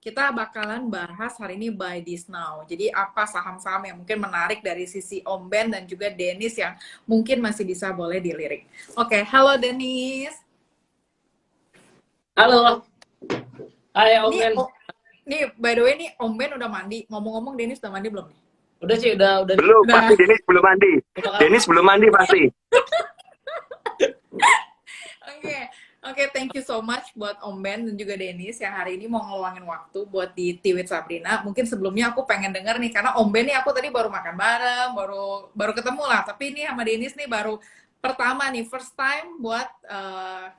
kita bakalan bahas hari ini Buy This Now. Jadi apa saham-saham yang mungkin menarik dari sisi Om Ben dan juga Dennis yang mungkin masih bisa boleh dilirik. Oke, halo Dennis. Halo, hai Om Nih, Ben. nih by the way nih Om Ben udah mandi. Ngomong-ngomong Dennis udah mandi belum nih? Udah sih, udah. Belum, Udah. pasti Dennis belum mandi. Dennis belum mandi pasti. Oke, thank you so much buat Om Ben dan juga Dennis yang hari ini mau ngeluangin waktu buat di Tea with Sabrina. Mungkin sebelumnya aku pengen denger nih, karena Om Ben nih aku tadi baru makan bareng, baru ketemu lah. Tapi ini sama Dennis nih baru pertama nih, first time buat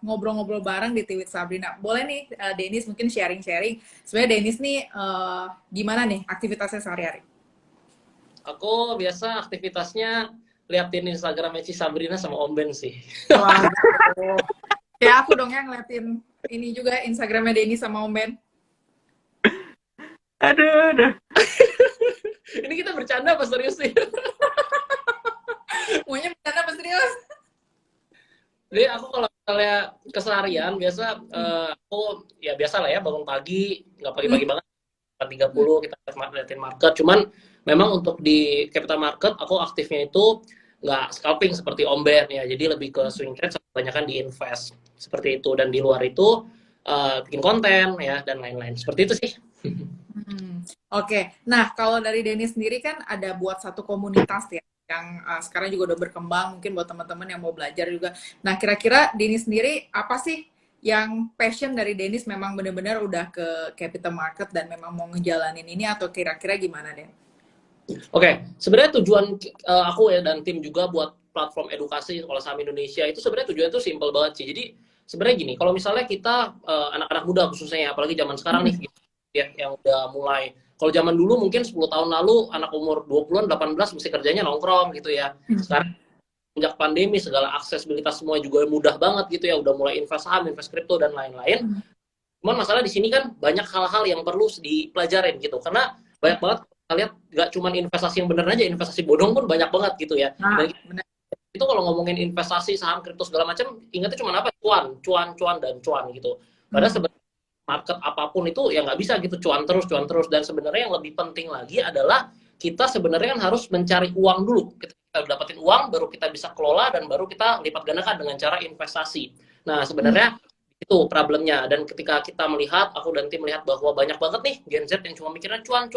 ngobrol-ngobrol bareng di Tea with Sabrina. Boleh nih, Dennis mungkin sharing-sharing. Sebenarnya Dennis nih gimana nih aktivitasnya sehari-hari? Aku biasa aktivitasnya liatin Instagramnya Ci Sabrina sama Om Ben sih. Wah, ya aku dong yang ngeliatin ini juga Instagramnya Dennis sama Om Ben. Aduh. Ini kita bercanda apa serius sih? Maunya bercanda apa serius? Jadi aku kalau misalnya keseharian biasa aku ya biasa lah ya bangun pagi, nggak pagi-pagi banget, 4:30 kita liatin market. Cuman memang untuk di capital market aku aktifnya itu nggak scalping seperti Om Ben ya, jadi lebih ke swing trade, kebanyakan di invest seperti itu, dan di luar itu bikin konten ya dan lain-lain seperti itu sih. Oke. Nah kalau dari Dennis sendiri kan ada buat satu komunitas ya yang sekarang juga udah berkembang, mungkin buat teman-teman yang mau belajar juga. Nah kira-kira Dennis sendiri apa sih yang passion dari Dennis, memang benar-benar udah ke capital market dan memang mau ngejalanin ini, atau kira-kira gimana Den? Oke, sebenarnya tujuan aku ya dan tim juga buat platform edukasi kalau saham Indonesia itu sebenarnya tujuannya itu simple banget sih. Jadi sebenarnya gini, kalau misalnya kita anak-anak muda khususnya, apalagi zaman sekarang nih gitu, ya, yang udah mulai, kalau zaman dulu mungkin 10 tahun lalu anak umur 20-an, 18 mesti kerjanya nongkrong gitu ya. Sekarang sejak pandemi segala aksesibilitas semua juga mudah banget gitu ya, udah mulai invest saham, invest kripto dan lain-lain. Cuman masalah di sini kan banyak hal-hal yang perlu dipelajarin gitu, karena banyak banget kita lihat nggak cuma investasi yang bener aja, investasi bodong pun banyak banget gitu ya. Dan itu kalau ngomongin investasi saham kripto segala macam, ingatnya cuma apa, cuan dan cuan gitu. Padahal sebenarnya market apapun itu ya nggak bisa gitu cuan terus. Dan sebenarnya yang lebih penting lagi adalah kita sebenarnya kan harus mencari uang dulu. Kita dapetin uang, baru kita bisa kelola, dan baru kita lipat gandakan dengan cara investasi. Nah sebenarnya itu problemnya. Dan ketika kita melihat, aku dan tim melihat bahwa banyak banget nih Gen Z yang cuma mikirnya cuan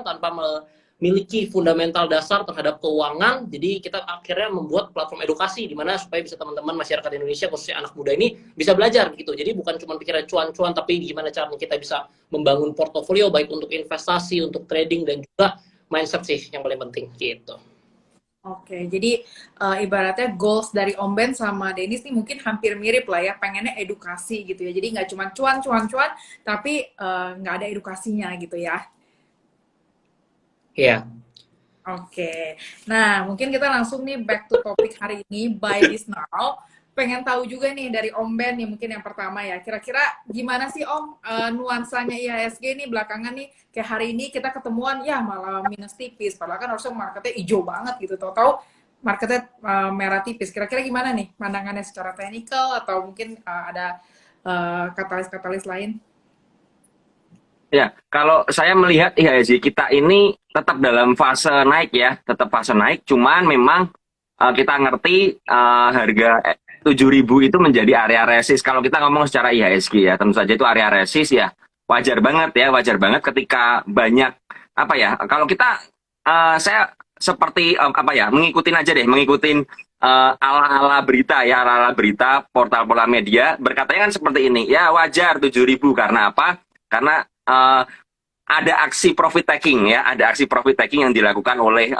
tanpa memiliki fundamental dasar terhadap keuangan. Jadi kita akhirnya membuat platform edukasi di mana supaya bisa teman-teman masyarakat Indonesia, khususnya anak muda ini, bisa belajar gitu. Jadi bukan cuma pikiran cuan, tapi gimana caranya kita bisa membangun portofolio baik untuk investasi, untuk trading, dan juga mindset sih yang paling penting gitu. Oke, jadi ibaratnya goals dari Om Ben sama Dennis nih mungkin hampir mirip lah ya, pengennya edukasi gitu ya. Jadi nggak cuma cuan, tapi nggak ada edukasinya gitu ya. Iya. Oke, nah mungkin kita langsung nih back to topik hari ini, Buy This Now. Pengen tahu juga nih dari Om Ben nih mungkin yang pertama ya, kira-kira gimana sih Om nuansanya IHSG nih belakangan nih, kayak hari ini kita ketemuan ya malah minus tipis, padahal kan harusnya marketnya hijau banget gitu, tahu-tahu marketnya merah tipis. Kira-kira gimana nih pandangannya secara teknikal, atau mungkin ada katalis-katalis lain? Ya, kalau saya melihat IHSG kita ini tetap dalam fase naik ya, tetap fase naik. Cuman memang kita ngerti harga 7.000 itu menjadi area resist. Kalau kita ngomong secara IHSG ya, tentu saja itu area resist ya. Wajar banget ketika banyak apa ya? Kalau kita saya seperti mengikutin ala-ala berita ya, ala-ala berita portal-portal media berkatanya kan seperti ini. Ya wajar 7.000 karena apa? Karena ada aksi profit taking ya, ada aksi profit taking yang dilakukan oleh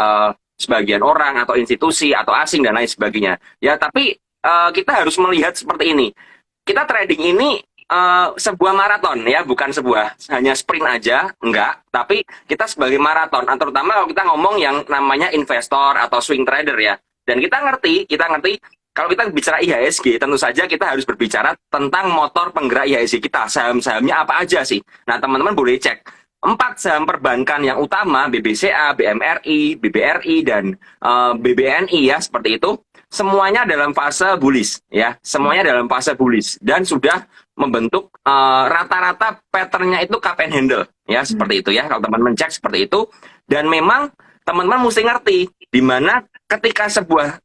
sebagian orang atau institusi atau asing dan lain sebagainya. Ya, tapi kita harus melihat seperti ini. Kita trading ini sebuah maraton ya, bukan sebuah hanya sprint aja, enggak. Tapi kita sebagai maraton, terutama kalau kita ngomong yang namanya investor atau swing trader ya. Dan kita ngerti kalau kita bicara IHSG, tentu saja kita harus berbicara tentang motor penggerak IHSG kita. Saham-sahamnya apa aja sih? Nah, teman-teman boleh cek. 4 saham perbankan yang utama, BBCA, BMRI, BBRI, dan BBNI ya, seperti itu. Semuanya dalam fase bullish ya, semuanya dalam fase bullish dan sudah membentuk rata-rata patternnya itu cup and handle ya, seperti itu ya, kalau teman-teman cek seperti itu. Dan memang teman-teman mesti ngerti di mana ketika sebuah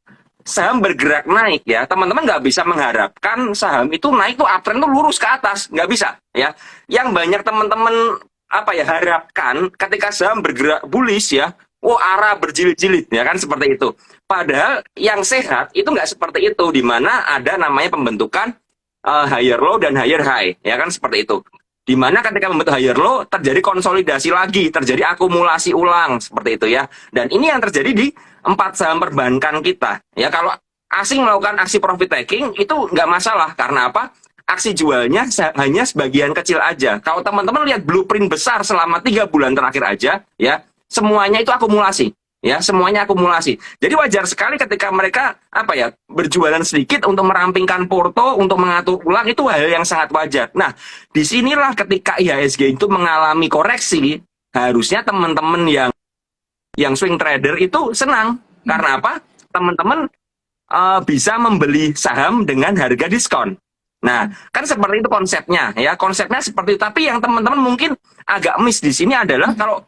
saham bergerak naik ya, teman-teman nggak bisa mengharapkan saham itu naik tuh uptrend tuh lurus ke atas, nggak bisa ya. Yang banyak teman-teman harapkan ketika saham bergerak bullish ya, arah berjilid-jilid ya kan, seperti itu. Padahal yang sehat itu nggak seperti itu, di mana ada namanya pembentukan higher low dan higher high ya kan, seperti itu. Di mana ketika membentuk higher low terjadi konsolidasi lagi, terjadi akumulasi ulang seperti itu ya. Dan ini yang terjadi di 4 saham perbankan kita ya. Kalau asing melakukan aksi profit taking itu nggak masalah, karena apa? Aksi jualnya hanya sebagian kecil aja. Kalau teman-teman lihat blueprint besar selama 3 bulan terakhir aja ya, semuanya itu akumulasi ya, semuanya akumulasi. Jadi wajar sekali ketika mereka berjualan sedikit untuk merampingkan porto, untuk mengatur ulang, itu hal yang sangat wajar. Nah, disinilah ketika IHSG itu mengalami koreksi, harusnya teman-teman yang swing trader itu senang. Karena apa? Teman-teman bisa membeli saham dengan harga diskon. Nah, kan seperti itu konsepnya ya, konsepnya seperti itu. Tapi yang teman-teman mungkin agak miss di sini adalah kalau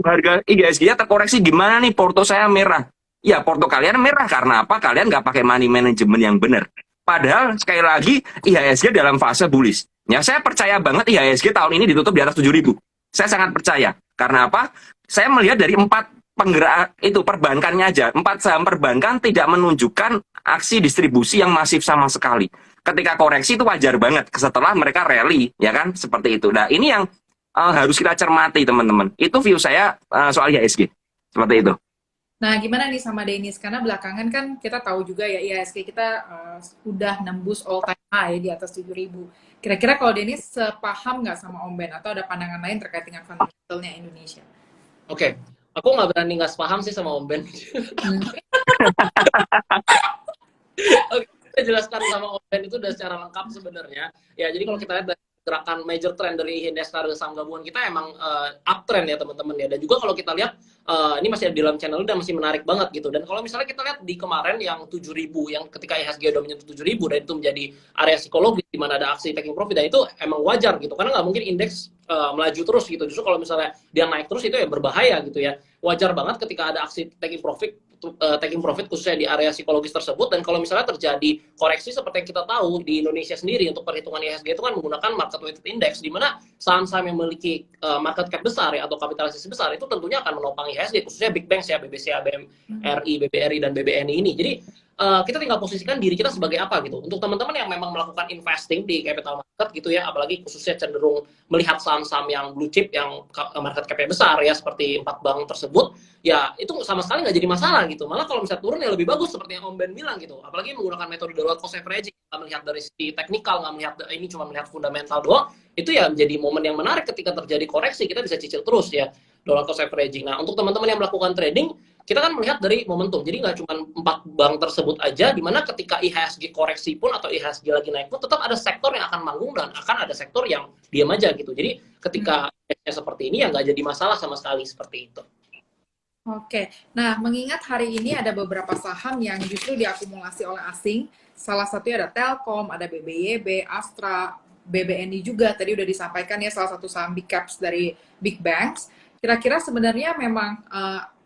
harga IHSG-nya terkoreksi, gimana nih porto saya merah. Ya, porto kalian merah karena apa? Kalian nggak pakai money management yang benar. Padahal sekali lagi IHSG dalam fase bullish. Ya, saya percaya banget IHSG tahun ini ditutup di atas 7.000. Saya sangat percaya. Karena apa? Saya melihat dari 4 penggerak itu perbankannya aja, 4 saham perbankan tidak menunjukkan aksi distribusi yang masif sama sekali. Ketika koreksi itu wajar banget setelah mereka rally ya kan, seperti itu. Nah, ini yang harus kita cermati teman-teman. Itu view saya soal IHSG seperti itu. Nah, gimana nih sama Dennis? Karena belakangan kan kita tahu juga ya IHSG kita udah nembus all time high di atas 7.000. Kira-kira kalau Dennis sepaham nggak sama Om Ben, atau ada pandangan lain terkait dengan fundamentalnya Indonesia? Oke, aku nggak berani nggak sepaham sih sama Om Ben. Oke, kita jelaskan sama Om Ben itu udah secara lengkap sebenarnya. Ya, jadi kalau kita lihat dari gerakan major trend dari indeks harga saham gabungan kita emang uptrend ya teman-teman ya. Dan juga kalau kita lihat ini masih di dalam channel dan masih menarik banget gitu. Dan kalau misalnya kita lihat di kemarin yang 7.000, yang ketika IHSG udah menyentuh 7.000 dan itu menjadi area psikologis di mana ada aksi taking profit, dan itu emang wajar gitu. Karena nggak mungkin indeks melaju terus gitu. Justru kalau misalnya dia naik terus itu ya berbahaya gitu ya. Wajar banget ketika ada aksi taking profit khususnya di area psikologis tersebut. Dan kalau misalnya terjadi koreksi seperti yang kita tahu di Indonesia sendiri untuk perhitungan IHSG itu kan menggunakan market weighted index, di mana saham-saham yang memiliki market cap besar ya, atau kapitalisasi besar itu tentunya akan menopang IHSG, khususnya big banks ya, BBCA, BMRI, BBRI, dan BBNI ini. Jadi kita tinggal posisikan diri kita sebagai apa gitu. Untuk teman-teman yang memang melakukan investing di capital market gitu ya, apalagi khususnya cenderung melihat saham-saham yang blue chip yang market cap-nya besar ya, seperti 4 bank tersebut, ya itu sama sekali nggak jadi masalah gitu. Malah kalau misalnya turun ya lebih bagus seperti yang Om Ben bilang gitu. Apalagi menggunakan metode dollar cost averaging, nggak melihat dari sisi teknikal, nggak melihat ini, cuma melihat fundamental doang, itu ya menjadi momen yang menarik ketika terjadi koreksi, kita bisa cicil terus ya dollar cost averaging. Nah, untuk teman-teman yang melakukan trading, kita kan melihat dari momentum. Jadi nggak cuma 4 bank tersebut aja, di mana ketika IHSG koreksi pun atau IHSG lagi naik pun, tetap ada sektor yang akan manggung dan akan ada sektor yang diam aja gitu. Jadi ketika seperti ini ya nggak jadi masalah sama sekali seperti itu. Oke, nah mengingat hari ini ada beberapa saham yang justru diakumulasi oleh asing, salah satunya ada Telkom, ada BBYB, Astra, BBNI juga, tadi udah disampaikan ya salah satu saham big caps dari big banks. Kira-kira sebenarnya memang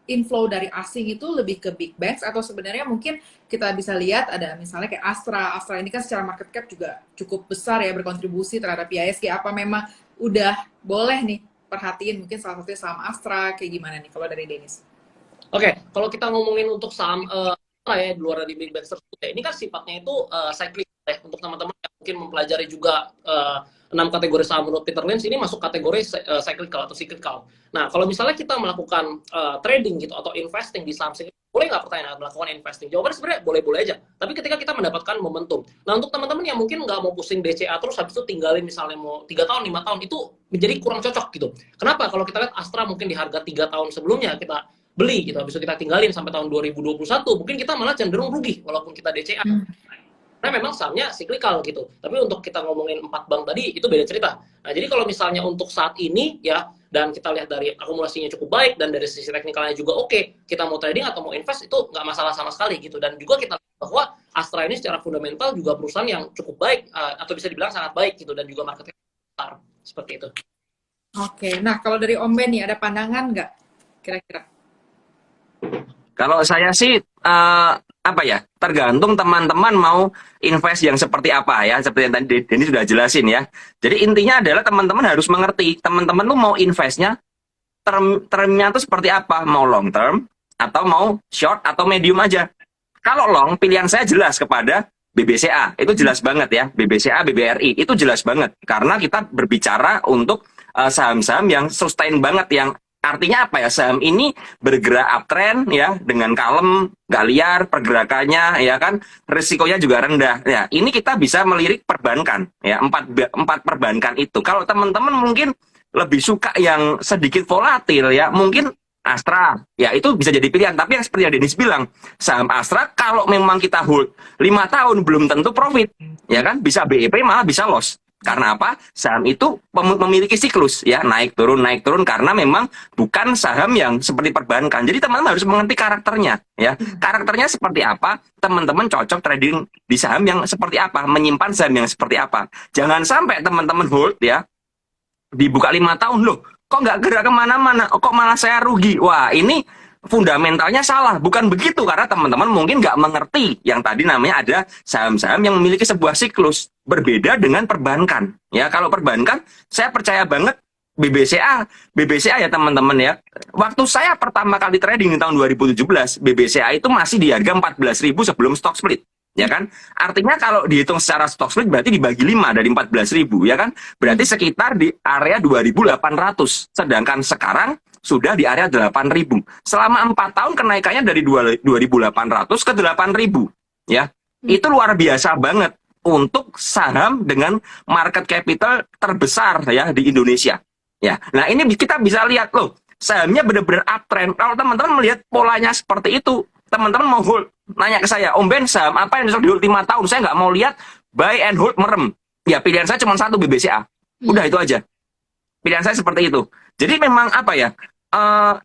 inflow dari asing itu lebih ke big banks, atau sebenarnya mungkin kita bisa lihat ada misalnya kayak Astra ini kan secara market cap juga cukup besar ya, berkontribusi terhadap IHSG. Apa memang udah boleh nih perhatiin mungkin salah satunya saham Astra, kayak gimana nih kalau dari Dennis? Oke, kalau kita ngomongin untuk saham ya di luar dari big banks tersebut ya, ini kan sifatnya itu cyclic ya. Untuk teman-teman yang mungkin mempelajari juga 6 kategori saham menurut Peter Lynch, ini masuk kategori cyclical atau cyclical. Nah, kalau misalnya kita melakukan trading gitu atau investing di saham cyclical, boleh nggak pertanyaan melakukan investing? Jawabannya sebenarnya boleh-boleh aja. Tapi ketika kita mendapatkan momentum. Nah, untuk teman-teman yang mungkin nggak mau pusing DCA terus habis itu tinggalin misalnya mau 3 tahun, 5 tahun, itu menjadi kurang cocok gitu. Kenapa? Kalau kita lihat Astra mungkin di harga 3 tahun sebelumnya kita beli gitu, habis itu kita tinggalin sampai tahun 2021, mungkin kita malah cenderung rugi walaupun kita DCA. Karena memang sahamnya cyclical gitu. Tapi untuk kita ngomongin 4 bank tadi, itu beda cerita. Nah, jadi kalau misalnya untuk saat ini ya, dan kita lihat dari akumulasinya cukup baik dan dari sisi teknikalnya juga oke, kita mau trading atau mau invest itu nggak masalah sama sekali gitu. Dan juga kita lihat bahwa Astra ini secara fundamental juga perusahaan yang cukup baik atau bisa dibilang sangat baik gitu, dan juga marketnya besar seperti itu. Oke, nah kalau dari Om Ben nih ada pandangan nggak kira-kira? Kalau saya sih apa ya, tergantung teman-teman mau invest yang seperti apa ya, seperti yang tadi Denny sudah jelasin ya. Jadi intinya adalah teman-teman harus mengerti teman-teman tuh mau investnya termnya tuh seperti apa, mau long term atau mau short atau medium aja. Kalau long, pilihan saya jelas kepada BBCA, itu jelas banget ya, BBCA, BBRI, itu jelas banget karena kita berbicara untuk saham-saham yang sustain banget, yang artinya apa ya, saham ini bergerak uptrend ya, dengan kalem, nggak liar pergerakannya ya kan, risikonya juga rendah ya. Ini kita bisa melirik perbankan ya, empat perbankan itu. Kalau teman-teman mungkin lebih suka yang sedikit volatil ya, mungkin Astra ya, itu bisa jadi pilihan. Tapi yang seperti yang Dennis bilang, saham Astra kalau memang kita hold 5 tahun belum tentu profit ya kan, bisa BEP malah bisa loss. Karena apa? Saham itu memiliki siklus ya, naik turun karena memang bukan saham yang seperti perbankan. Jadi teman-teman harus mengerti karakternya ya. Karakternya seperti apa? Teman-teman cocok trading di saham yang seperti apa, menyimpan saham yang seperti apa. Jangan sampai teman-teman hold ya, dibuka 5 tahun loh, kok nggak gerak kemana-mana, kok malah saya rugi. Wah, ini fundamentalnya salah. Bukan begitu, karena teman-teman mungkin nggak mengerti yang tadi namanya ada saham-saham yang memiliki sebuah siklus. Berbeda dengan perbankan. Ya, kalau perbankan, saya percaya banget BBCA ya teman-teman ya. Waktu saya pertama kali trading di tahun 2017, BBCA itu masih di harga 14.000 sebelum stock split. Ya kan? Artinya kalau dihitung secara stock split berarti dibagi 5 dari 14.000 ya kan? Berarti sekitar di area 2.800. Sedangkan sekarang sudah di area 8.000. Selama 4 tahun kenaikannya dari 2.800 ke 8.000 ya. Itu luar biasa banget untuk saham dengan market capital terbesar ya di Indonesia. Ya. Nah, ini kita bisa lihat loh, sahamnya benar-benar uptrend. Kalau teman-teman melihat polanya seperti itu, teman-teman mau hold, nanya ke saya, Om Ben, saham apa yang bisa di hold 5 tahun? Saya nggak mau lihat buy and hold merem. Ya, pilihan saya cuma satu, BBCA. Udah itu aja. Pilihan saya seperti itu. Jadi memang apa ya,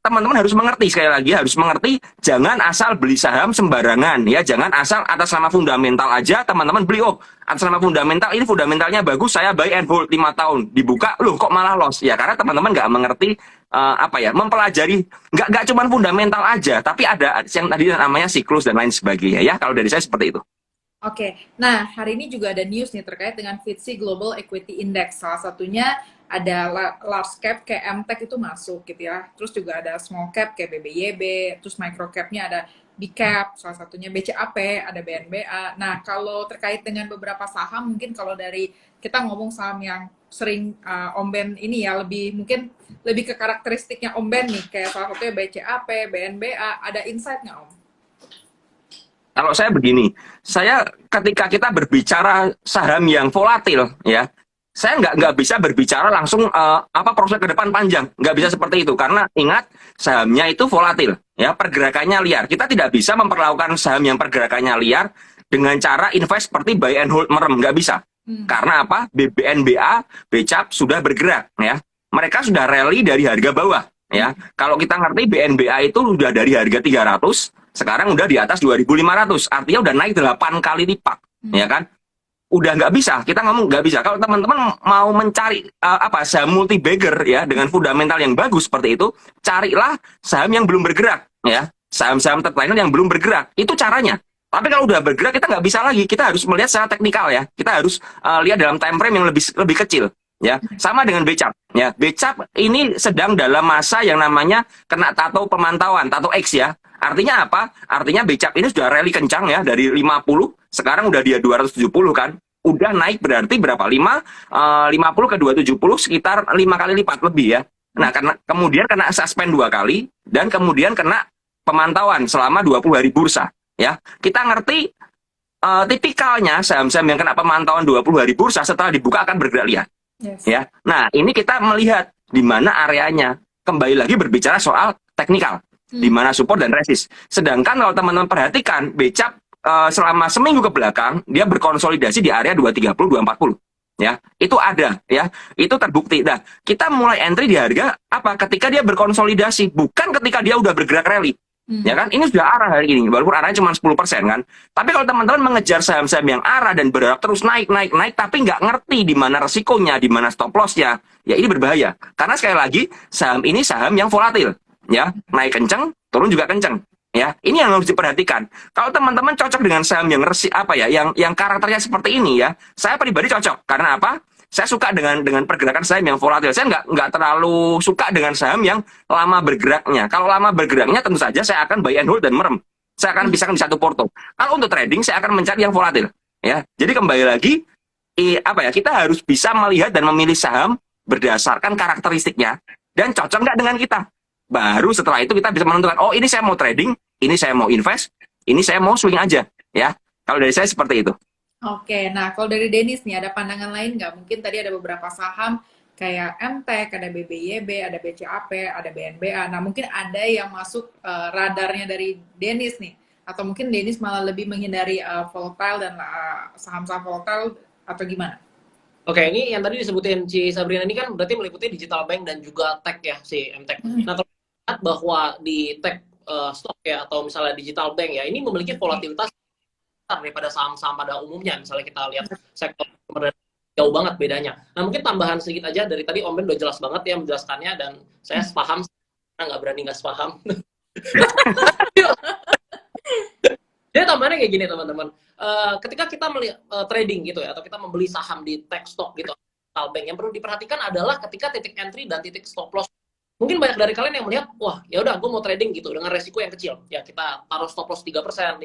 teman-teman harus mengerti, sekali lagi harus mengerti, jangan asal beli saham sembarangan ya, jangan asal atas nama fundamental aja teman-teman beli. Oh, atas nama fundamental, ini fundamentalnya bagus, saya buy and hold 5 tahun, dibuka loh kok malah loss ya, karena teman-teman nggak mengerti apa ya, mempelajari, nggak cuma fundamental aja, tapi ada yang tadi namanya siklus dan lain sebagainya ya. Kalau dari saya seperti itu. Oke, nah hari ini juga ada news nih terkait dengan FTSE Global Equity Index. Salah satunya ada large cap kayak MTech itu masuk gitu ya. Terus juga ada small cap kayak BBYB, terus micro capnya ada BCAP, salah satunya BCAP, ada BNBA. Nah, kalau terkait dengan beberapa saham, mungkin kalau dari kita ngomong saham yang sering Om Ben ini ya, mungkin lebih ke karakteristiknya Om Ben nih, kayak salah satunya BCAP, BNBA, ada insight nggak Om? Kalau saya begini, saya ketika kita berbicara saham yang volatil ya, saya nggak bisa berbicara langsung proses ke depan panjang, nggak bisa seperti itu, karena ingat sahamnya itu volatil ya, pergerakannya liar. Kita tidak bisa memperlakukan saham yang pergerakannya liar dengan cara invest seperti buy and hold merem, nggak bisa. Karena apa? BNBA, BCAP sudah bergerak ya, mereka sudah rally dari harga bawah ya. Kalau kita ngerti BNBA itu sudah dari harga 300, sekarang udah di atas 2.500, artinya udah naik 8 kali lipat ya kan. Udah nggak bisa, kita ngomong nggak bisa. Kalau teman-teman mau mencari saham multi bagger ya dengan fundamental yang bagus seperti itu, carilah saham yang belum bergerak ya, saham-saham terliner yang belum bergerak, itu caranya. Tapi kalau udah bergerak kita nggak bisa lagi, kita harus melihat secara teknikal ya, kita harus lihat dalam time frame yang lebih kecil ya. Sama dengan BCAP ya, BCAP ini sedang dalam masa yang namanya kena tato pemantauan, tato X ya. Artinya apa? Artinya BCAP ini sudah rally kencang ya, dari 50 sekarang udah dia 270 kan. Udah naik berarti berapa? 50 ke 270 sekitar 5 kali lipat lebih ya. Nah, karena kemudian kena suspend 2 kali dan kemudian kena pemantauan selama 20 hari bursa ya. Kita ngerti tipikalnya saham-saham yang kena pemantauan 20 hari bursa setelah dibuka akan bergerak liar. Yes. Ya. Nah, ini kita melihat di mana areanya. Kembali lagi berbicara soal teknikal. Di mana support dan resist. Sedangkan kalau teman-teman perhatikan, BCAP selama seminggu ke belakang dia berkonsolidasi di area 230 240. Ya, itu ada, ya, itu terbukti. Nah, kita mulai entry di harga apa? Ketika dia berkonsolidasi, bukan ketika dia udah bergerak rally. Ya kan, ini sudah arah hari ini, walaupun arahnya cuma 10% kan. Tapi kalau teman-teman mengejar saham-saham yang arah dan berharap terus naik, tapi nggak ngerti di mana resikonya, di mana stop loss-nya, ya ini berbahaya. Karena sekali lagi, saham ini saham yang volatil, ya, naik kenceng, turun juga kenceng. Ya, ini yang harus diperhatikan. Kalau teman-teman cocok dengan saham yang yang karakternya seperti ini ya, saya pribadi cocok. Karena apa? Saya suka dengan pergerakan saham yang volatil. Saya nggak terlalu suka dengan saham yang lama bergeraknya. Kalau lama bergeraknya tentu saja saya akan buy and hold dan merem. Saya akan pisahkan di satu porto. Kalau untuk trading saya akan mencari yang volatil. Ya, jadi kembali lagi kita harus bisa melihat dan memilih saham berdasarkan karakteristiknya dan cocok nggak dengan kita. Baru setelah itu kita bisa menentukan, oh ini saya mau trading, ini saya mau invest, ini saya mau swing aja, ya. Kalau dari saya seperti itu. Oke, nah kalau dari Dennis nih ada pandangan lain nggak? Mungkin tadi ada beberapa saham kayak MTEK, ada BBYB, ada BCAP, ada BNBA. Nah mungkin ada yang masuk radarnya dari Dennis nih, atau mungkin Dennis malah lebih menghindari volatile dan saham-saham volatile atau gimana? Oke, ini yang tadi disebutin Ci Sabrina ini kan berarti meliputi digital bank dan juga tech ya, si MTEK. Nah, kalau lihat bahwa di tech stock ya, atau misalnya digital bank ya, ini memiliki volatilitas daripada saham-saham pada umumnya. Misalnya kita lihat sektor jauh banget bedanya. Nah, mungkin tambahan sedikit aja dari tadi Om Ben udah jelas banget ya menjelaskannya, dan saya sepaham, karena nggak berani nggak sepaham. Jadi tambahannya kayak gini teman-teman, ketika kita trading gitu ya, atau kita membeli saham di tech stock gitu, digital bank, yang perlu diperhatikan adalah ketika titik entry dan titik stop loss. Mungkin banyak dari kalian yang melihat, wah ya udah gue mau trading gitu dengan resiko yang kecil. Ya kita taruh stop loss 3%, 5%.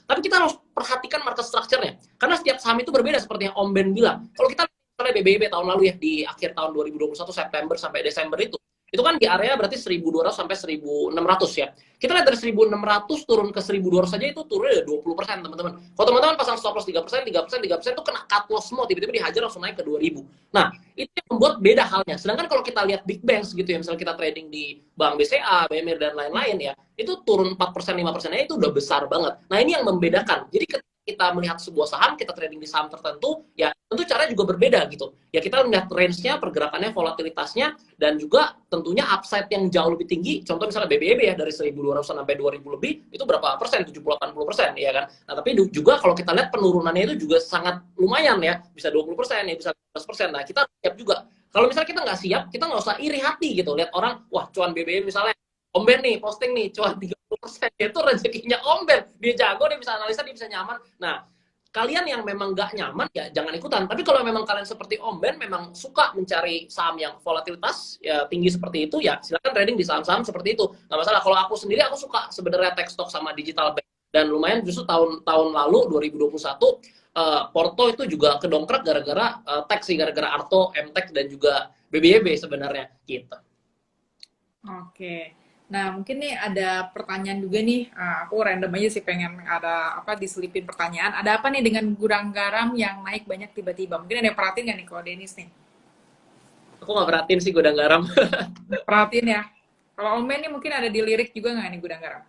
Tapi kita harus perhatikan market structure-nya. Karena setiap saham itu berbeda seperti yang Om Ben bilang. Kalau kita misalnya BBYB tahun lalu ya, di akhir tahun 2021 September sampai Desember itu kan di area berarti 1.200 sampai 1.600 ya. Kita lihat dari 1.600 turun ke 1.200 saja itu turunnya 20%, teman-teman. Kalau teman-teman pasang stop loss 3%, 3%, 3% itu kena cut loss semua, tiba-tiba dihajar langsung naik ke 2.000. Nah, itu yang membuat beda halnya. Sedangkan kalau kita lihat big banks gitu ya, misalnya kita trading di Bank BCA, BMR dan lain-lain ya, itu turun 4%, 5%-nya itu udah besar banget. Nah, ini yang membedakan. Jadi ketika kita melihat sebuah saham, kita trading di saham tertentu, ya tentu caranya juga berbeda gitu. Ya kita melihat range-nya, pergerakannya, volatilitasnya, dan juga tentunya upside yang jauh lebih tinggi. Contoh misalnya BBYB ya, dari 1.200 sampai 2.000 lebih, itu berapa persen? 70-80%, ya kan? Nah, tapi juga kalau kita lihat penurunannya itu juga sangat lumayan ya, bisa 20%, ya bisa 15%. Nah, kita siap juga. Kalau misalnya kita nggak siap, kita nggak usah iri hati gitu. Lihat orang, wah cuan BBM misalnya, Om Ben nih, posting nih, cuan 30%, itu rezekinya Om Ben. Dia jago, dia bisa analisa, dia bisa nyaman. Nah, kalian yang memang nggak nyaman, ya jangan ikutan. Tapi kalau memang kalian seperti Om Ben, memang suka mencari saham yang volatilitas ya tinggi seperti itu, ya silakan trading di saham-saham seperti itu. Nggak masalah. Kalau aku sendiri, aku suka sebenarnya tech stock sama digital bank. Dan lumayan justru tahun lalu, 2021, Porto itu juga kedongkrak gara-gara tech sih, gara-gara Arto, MTEK, dan juga BBYB sebenarnya. Gitu. Oke. Nah, mungkin nih ada pertanyaan juga nih. Aku random aja sih pengen ada diselipin pertanyaan. Ada apa nih dengan gudang garam yang naik banyak tiba-tiba? Mungkin ada yang perhatiin nggak nih kalau Dennis nih? Aku nggak perhatiin sih gudang garam. Perhatiin ya. Kalau Om Ben nih mungkin ada di lirik juga nggak nih gudang garam?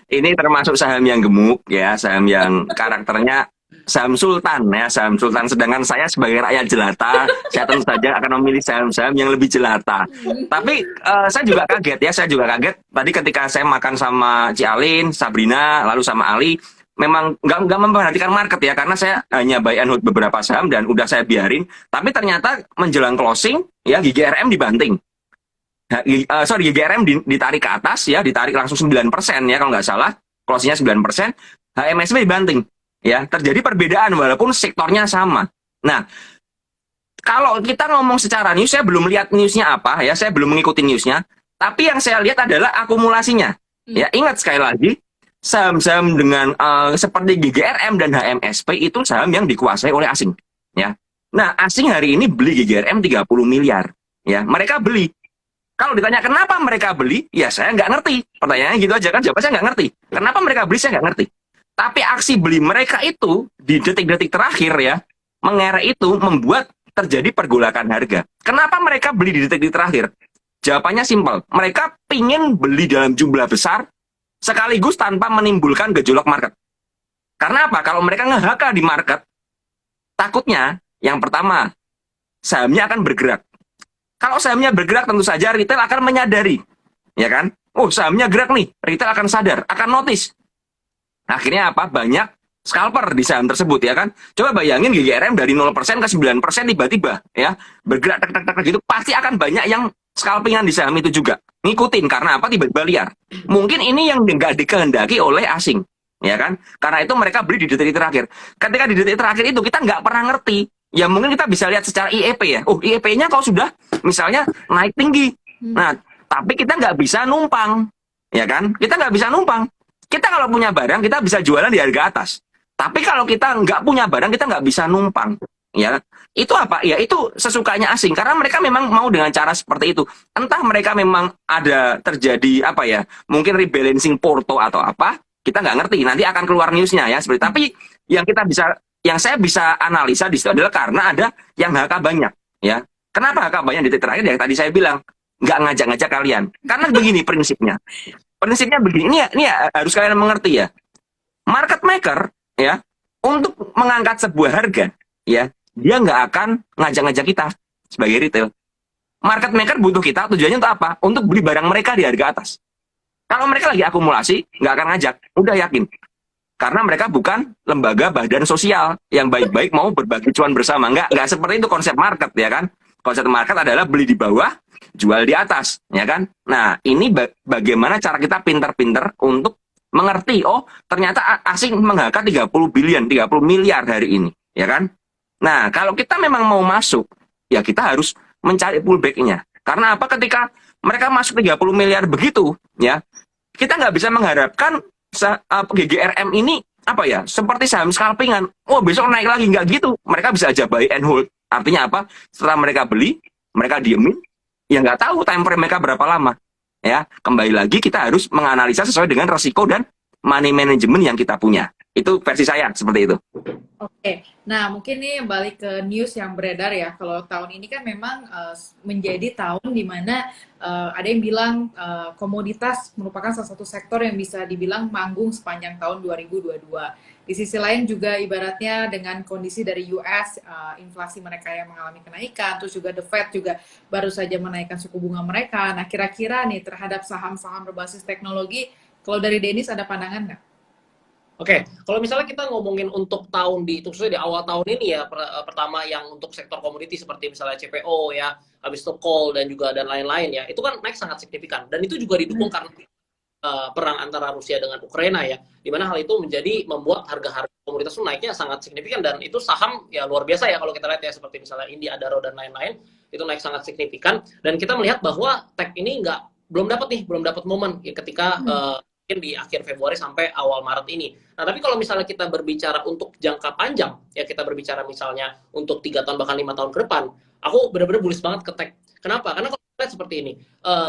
Ini termasuk saham yang gemuk ya, saham yang karakternya saham sultan ya, saham sultan. Sedangkan saya sebagai rakyat jelata, saya tentu saja akan memilih saham-saham yang lebih jelata. Tapi saya juga kaget ya, saya juga kaget tadi ketika saya makan sama Ci Alin, Sabrina, lalu sama Ali, memang nggak memperhatikan market ya, karena saya hanya buy and hold beberapa saham dan udah saya biarin. Tapi ternyata menjelang closing ya, GGRM dibanting. GGRM ditarik ke atas ya, ditarik langsung 9% ya kalau nggak salah, closingnya 9%, HMSP dibanting. Ya, terjadi perbedaan walaupun sektornya sama. Nah, kalau kita ngomong secara news, saya belum lihat newsnya apa ya, saya belum mengikuti newsnya. Tapi yang saya lihat adalah akumulasinya. Ya, ingat sekali lagi, saham-saham dengan seperti GGRM dan HMSP itu saham yang dikuasai oleh asing. Ya, nah asing hari ini beli GGRM 30 miliar. Ya, mereka beli. Kalau ditanya kenapa mereka beli, ya saya nggak ngerti. Pertanyaannya gitu aja kan, jawabnya saya nggak ngerti. Kenapa mereka beli, saya nggak ngerti. Tapi aksi beli mereka itu di detik-detik terakhir ya, mengerek itu membuat terjadi pergolakan harga. Kenapa mereka beli di detik-detik terakhir? Jawabannya simpel. Mereka pingin beli dalam jumlah besar sekaligus tanpa menimbulkan gejolak market. Karena apa? Kalau mereka nge-HK di market, takutnya yang pertama, sahamnya akan bergerak. Kalau sahamnya bergerak, tentu saja retail akan menyadari, ya kan? Oh, sahamnya gerak nih, retail akan sadar, akan notice. Akhirnya apa? Banyak scalper di saham tersebut, ya kan? Coba bayangin GGRM dari 0% ke 9% tiba-tiba, ya, bergerak tek gitu, pasti akan banyak yang scalpingan di saham itu juga. Ngikutin, karena apa? Tiba-tiba liar. Mungkin ini yang nggak dikehendaki oleh asing, ya kan? Karena itu mereka beli di detik terakhir. Ketika di detik terakhir itu kita nggak pernah ngerti. Ya mungkin kita bisa lihat secara IEP ya. Oh, IEP-nya kalau sudah misalnya naik tinggi. Nah, tapi kita nggak bisa numpang, ya kan? Kita nggak bisa numpang. Kita kalau punya barang, kita bisa jualan di harga atas. Tapi kalau kita nggak punya barang, kita nggak bisa numpang. Ya, itu apa? Ya itu sesukanya asing. Karena mereka memang mau dengan cara seperti itu. Entah mereka memang ada terjadi apa ya? Mungkin rebalancing porto atau apa? Kita nggak ngerti. Nanti akan keluar newsnya ya. Seperti. Tapi yang kita bisa, yang saya bisa analisa di situ adalah karena ada yang HK banyak. Ya, kenapa HK banyak di titik terakhir? Yang tadi saya bilang nggak ngajak-ngajak kalian. Karena begini prinsipnya. Prinsipnya begini. Ini ya, harus kalian mengerti ya. Market maker ya untuk mengangkat sebuah harga ya dia nggak akan ngajak-ngajak kita sebagai retail. Market maker butuh kita tujuannya untuk apa? Untuk beli barang mereka di harga atas. Kalau mereka lagi akumulasi, nggak akan ngajak. Udah yakin. Karena mereka bukan lembaga badan sosial yang baik-baik mau berbagi cuan bersama. Nggak seperti itu konsep market ya kan. Konsep market adalah beli di bawah, jual di atas, ya kan. Nah, ini bagaimana cara kita pintar-pintar untuk mengerti, oh ternyata asing mengangkat 30 billion, 30 miliar hari ini, ya kan. Nah, kalau kita memang mau masuk, ya kita harus mencari pullback-nya. Karena apa? Ketika mereka masuk 30 miliar begitu, ya, kita nggak bisa mengharapkan GGRM ini apa ya, seperti saham scalpingan. Oh, besok naik lagi, nggak gitu. Mereka bisa aja buy and hold. Artinya apa? Setelah mereka beli, mereka diemin, ya nggak tahu time frame mereka berapa lama. Ya, kembali lagi kita harus menganalisa sesuai dengan resiko dan money management yang kita punya. Itu versi saya seperti itu. Oke, nah mungkin nih balik ke news yang beredar ya. Kalau tahun ini kan memang menjadi tahun di mana ada yang bilang komoditas merupakan salah satu sektor yang bisa dibilang manggung sepanjang tahun 2022. Di sisi lain juga ibaratnya dengan kondisi dari US, inflasi mereka yang mengalami kenaikan, terus juga The Fed juga baru saja menaikkan suku bunga mereka. Nah kira-kira nih terhadap saham-saham berbasis teknologi, kalau dari Dennis ada pandangan nggak? Oke, kalau misalnya kita ngomongin untuk tahun khususnya di awal tahun ini ya, pertama yang untuk sektor komoditi seperti misalnya CPO ya, habis itu coal dan lain-lain ya, itu kan naik sangat signifikan dan itu juga didukung karena perang antara Rusia dengan Ukraina ya, di mana hal itu membuat harga-harga komoditas itu naiknya sangat signifikan dan itu saham ya luar biasa ya kalau kita lihat ya seperti misalnya Indi, Adaro dan lain-lain itu naik sangat signifikan dan kita melihat bahwa tech ini belum dapat momen ya, ketika di akhir Februari sampai awal Maret ini. Nah, tapi kalau misalnya kita berbicara untuk jangka panjang, ya kita berbicara misalnya untuk 3 tahun bahkan 5 tahun ke depan, aku benar-benar bullish banget ke tech. Kenapa? Karena kalau kita lihat seperti ini,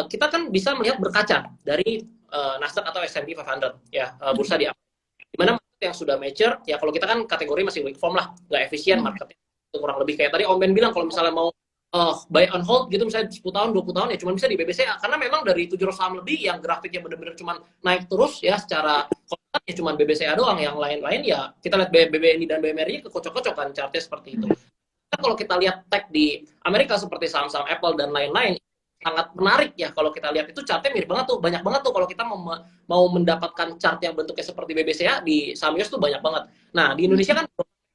kita kan bisa melihat berkaca dari Nasdaq atau S&P 500, ya bursa di Amerika. Di mana market yang sudah mature, ya kalau kita kan kategori masih weak form lah, nggak efisien marketnya. Kurang lebih kayak tadi Om Ben bilang, kalau misalnya mau buy on hold gitu misalnya 10 tahun 20 tahun ya cuma bisa di BBCA karena memang dari 700 saham lebih yang grafiknya benar-benar cuma naik terus ya secara konstan ya cuma BBCA doang, yang lain-lain ya kita lihat BBNI dan BMRI kekocok-kocok kan chartnya seperti itu. Nah, kalau kita lihat tech di Amerika seperti saham-saham Apple dan lain-lain sangat menarik ya, kalau kita lihat itu chartnya mirip banget tuh, banyak banget tuh kalau kita mau mendapatkan chart yang bentuknya seperti BBCA di saham US tuh banyak banget. Nah di Indonesia kan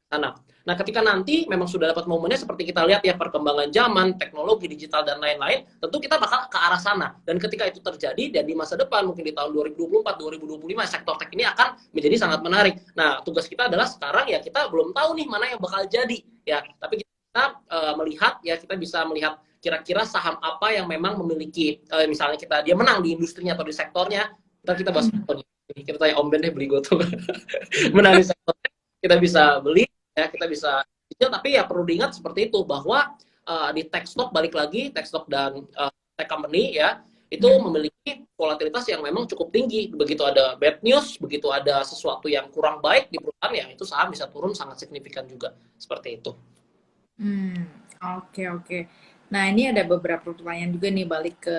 sana. Nah, ketika nanti memang sudah dapat momennya seperti kita lihat ya perkembangan zaman, teknologi digital dan lain-lain, tentu kita bakal ke arah sana. Dan ketika itu terjadi dan di masa depan mungkin di tahun 2024, 2025 sektor tech ini akan menjadi sangat menarik. Nah, tugas kita adalah sekarang ya kita belum tahu nih mana yang bakal jadi ya. Tapi kita melihat ya kita bisa melihat kira-kira saham apa yang memang memiliki misalnya dia menang di industrinya atau di sektornya. Ntar kita bahas kita tanya Om Ben deh beli GoTo. Menang di sektornya kita bisa beli ya, kita bisa tapi ya perlu diingat seperti itu bahwa di tech stock balik lagi tech stock dan tech company ya itu memiliki volatilitas yang memang cukup tinggi. Begitu ada bad news, begitu ada sesuatu yang kurang baik di perusahaan ya itu saham bisa turun sangat signifikan juga seperti itu. Oke. Nah ini ada beberapa pertanyaan juga nih balik ke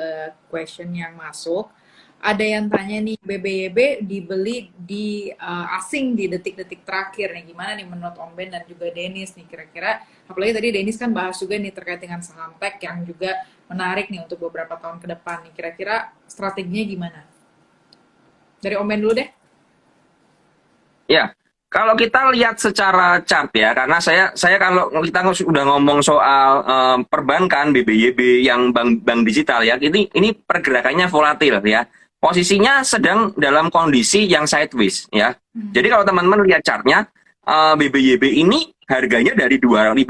question yang masuk. ada yang tanya nih, BBYB dibeli di asing di detik-detik terakhir nih. Gimana nih menurut Om Ben dan juga Dennis nih kira-kira? Apalagi tadi Dennis kan bahas juga nih terkait dengan saham tech yang juga menarik nih untuk beberapa tahun ke depan nih. Kira-kira strateginya gimana? Dari Om Ben dulu deh. Ya, kalau kita lihat secara chart ya, karena saya kalau kita sudah ngomong soal perbankan BBYB yang bank digital ya, ini pergerakannya volatil ya. Posisinya sedang dalam kondisi yang sideways ya. Jadi kalau teman-teman lihat chartnya, BBYB ini harganya dari 2.450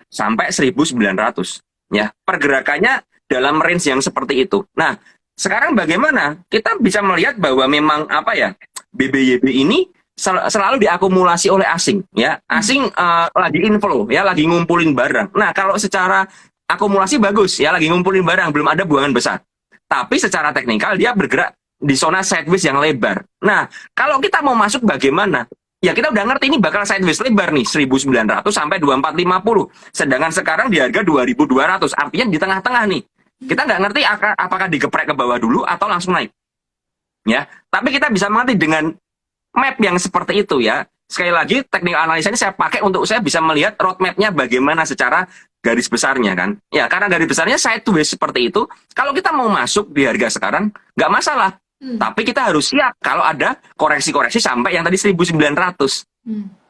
sampai 1.900 ya. Pergerakannya dalam range yang seperti itu. Nah, sekarang bagaimana? Kita bisa melihat bahwa memang apa ya? BBYB ini selalu diakumulasi oleh asing ya. Asing lagi inflow ya, lagi ngumpulin barang. Nah, kalau secara akumulasi bagus ya, lagi ngumpulin barang, belum ada buangan besar. Tapi secara teknikal dia bergerak di zona sideways yang lebar. Nah, kalau kita mau masuk bagaimana? Ya kita udah ngerti ini bakal sideways lebar nih, 1.900 sampai 2.450. Sedangkan sekarang di harga 2.200, artinya di tengah-tengah nih. Kita nggak ngerti apakah digeprek ke bawah dulu atau langsung naik. Ya, tapi kita bisa mengerti dengan map yang seperti itu ya. Sekali lagi teknik analisa ini saya pakai untuk saya bisa melihat roadmap-nya bagaimana secara garis besarnya kan. Ya, karena garis besarnya sideways seperti itu. Kalau kita mau masuk di harga sekarang nggak masalah. Tapi kita harus siap kalau ada koreksi-koreksi sampai yang tadi 1.900.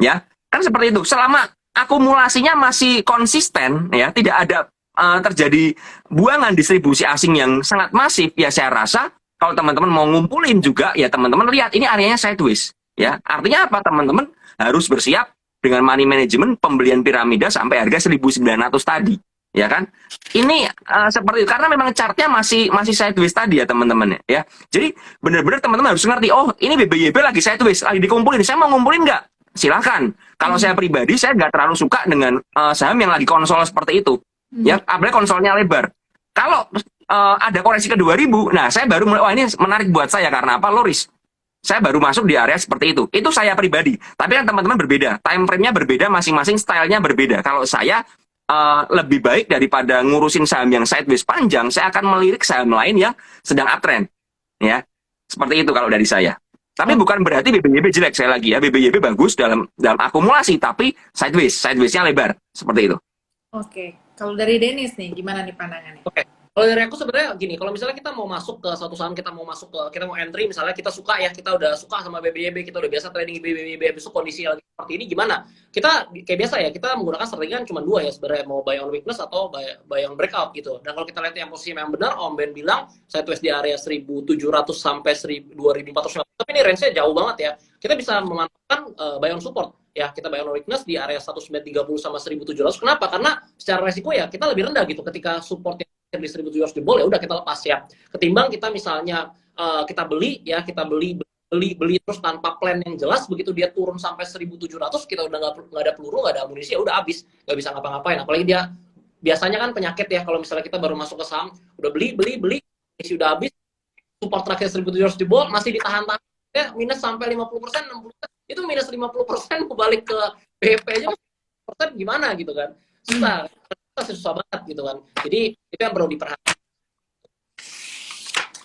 Ya, kan seperti itu. Selama akumulasinya masih konsisten ya, tidak ada terjadi buangan distribusi asing yang sangat masif, ya saya rasa kalau teman-teman mau ngumpulin juga, ya teman-teman lihat ini areanya sideways. Ya, artinya apa? Teman-teman harus bersiap dengan money management pembelian piramida sampai harga 1.900 tadi, ya kan? Ini seperti itu karena memang chartnya masih sideways tadi ya teman-teman ya. Jadi benar-benar teman-teman harus ngerti, oh ini BBYB lagi sideways, lagi dikumpulin. Saya mau ngumpulin nggak? Silakan. Kalau saya pribadi, saya nggak terlalu suka dengan saham yang lagi konsol seperti itu. Ya, apalagi konsolnya lebar. Kalau ada koreksi ke 2000, nah saya baru mulai, wah ini menarik buat saya karena apa? Loris. Saya baru masuk di area seperti itu. Itu saya pribadi. Tapi kan teman-teman berbeda. Time frame-nya berbeda, masing-masing stylenya berbeda. Kalau saya lebih baik daripada ngurusin saham yang sideways panjang, saya akan melirik saham lain yang sedang uptrend. Ya, seperti itu kalau dari saya. Tapi bukan berarti BBYB jelek, saya lagi ya. BBYB bagus dalam akumulasi, tapi sideways-nya lebar. Seperti itu. Oke. Kalau dari Dennis nih, gimana nih pandangannya? Oke. Kalau dari aku sebenarnya gini, kalau misalnya kita mau masuk ke satu saham, kita mau entry, misalnya kita suka ya, kita udah suka sama BBYB, kita udah biasa trading BBYB, besok kondisi lagi seperti ini gimana? Kita kayak biasa ya, kita menggunakan strategi kan cuma dua ya sebenarnya, mau buy on weakness atau buy on breakout gitu. Dan kalau kita lihat yang posisi yang benar, Om Ben bilang sideways di area 1.700 sampai 2.400, tapi ini range-nya jauh banget ya. Kita bisa memanfaatkan buy on support. Ya, kita buy on weakness di area 1930 sama 1.700. Kenapa? Karena secara resiko ya kita lebih rendah gitu ketika support di 1.700 jebol ya udah kita lepas ya. Ketimbang kita misalnya kita beli terus tanpa plan yang jelas, begitu dia turun sampai 1.700 kita udah nggak ada peluru, nggak ada amunisi, ya udah habis, nggak bisa ngapa-ngapain. Apalagi dia biasanya kan penyakit ya kalau misalnya kita baru masuk ke saham, udah beli, isi udah habis, support terakhir 1.700 jebol masih ditahan-tahan ya, minus sampai 50%, 60%, itu minus 50% mau balik ke BP aja persen gimana gitu kan, susah banget gitu kan. Jadi itu yang perlu diperhatikan.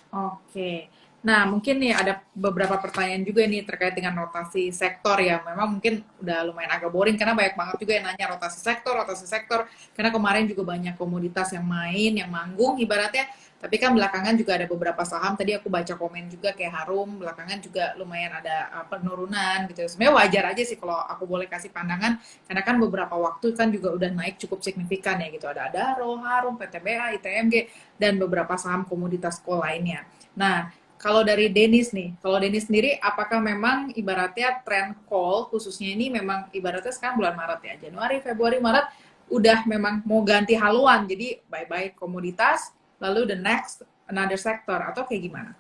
Oke. Nah, mungkin nih ada beberapa pertanyaan juga nih terkait dengan rotasi sektor ya. Memang mungkin udah lumayan agak boring karena banyak banget juga yang nanya rotasi sektor. Karena kemarin juga banyak komoditas yang main, yang manggung ibaratnya. Tapi kan belakangan juga ada beberapa saham, tadi aku baca komen juga kayak Harum, belakangan juga lumayan ada penurunan gitu. Sebenarnya wajar aja sih kalau aku boleh kasih pandangan, karena kan beberapa waktu kan juga udah naik cukup signifikan ya gitu. Ada Adaro, Harum, PTBA, ITMG, dan beberapa saham komoditas coal lainnya. Nah, kalau dari Dennis nih, kalau Dennis sendiri, apakah memang ibaratnya tren coal khususnya ini memang ibaratnya sekarang bulan Maret ya, Januari, Februari, Maret, udah memang mau ganti haluan, jadi bye-bye komoditas, lalu the next another sector, atau kayak gimana?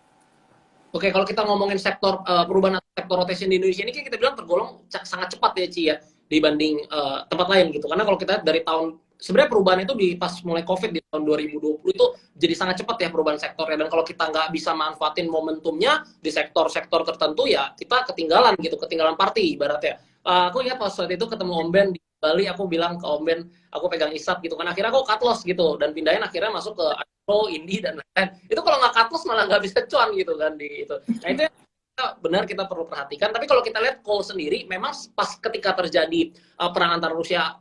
Oke, kalau kita ngomongin sektor perubahan atau sektor rotation di Indonesia ini kan kita bilang tergolong sangat cepat ya Ci ya dibanding tempat lain gitu. Karena kalau kita dari tahun sebenarnya perubahan itu di pas mulai COVID di tahun 2020 itu jadi sangat cepat ya perubahan sektornya, dan kalau kita nggak bisa manfaatin momentumnya di sektor-sektor tertentu ya kita ketinggalan gitu, ketinggalan party ibaratnya. Aku ingat pas saat itu ketemu Om Ben di Bali, aku bilang ke Om Ben, aku pegang ISAP gitu kan, akhirnya aku cut loss gitu dan pindahin akhirnya masuk ke pro, indie dan lain-lain. Itu kalau nggak cut loss malah nggak bisa cuan gitu kan di itu. Nah itu benar kita perlu perhatikan. Tapi kalau kita lihat call sendiri, memang pas ketika terjadi perang antara Rusia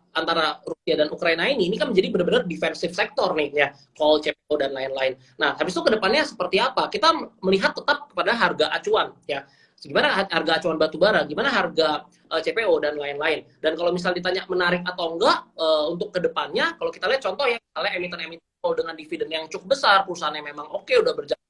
dan Ukraina ini kan menjadi benar-benar defensive sektor nih ya, call, CPO dan lain-lain. Nah habis itu kedepannya seperti apa? Kita melihat tetap kepada harga acuan ya. Gimana harga acuan batu bara, gimana harga CPO dan lain-lain. Dan kalau misal ditanya menarik atau enggak untuk kedepannya, kalau kita lihat contoh ya, misalnya emiten-emiten dengan dividen yang cukup besar, perusahaannya memang oke, udah berjalan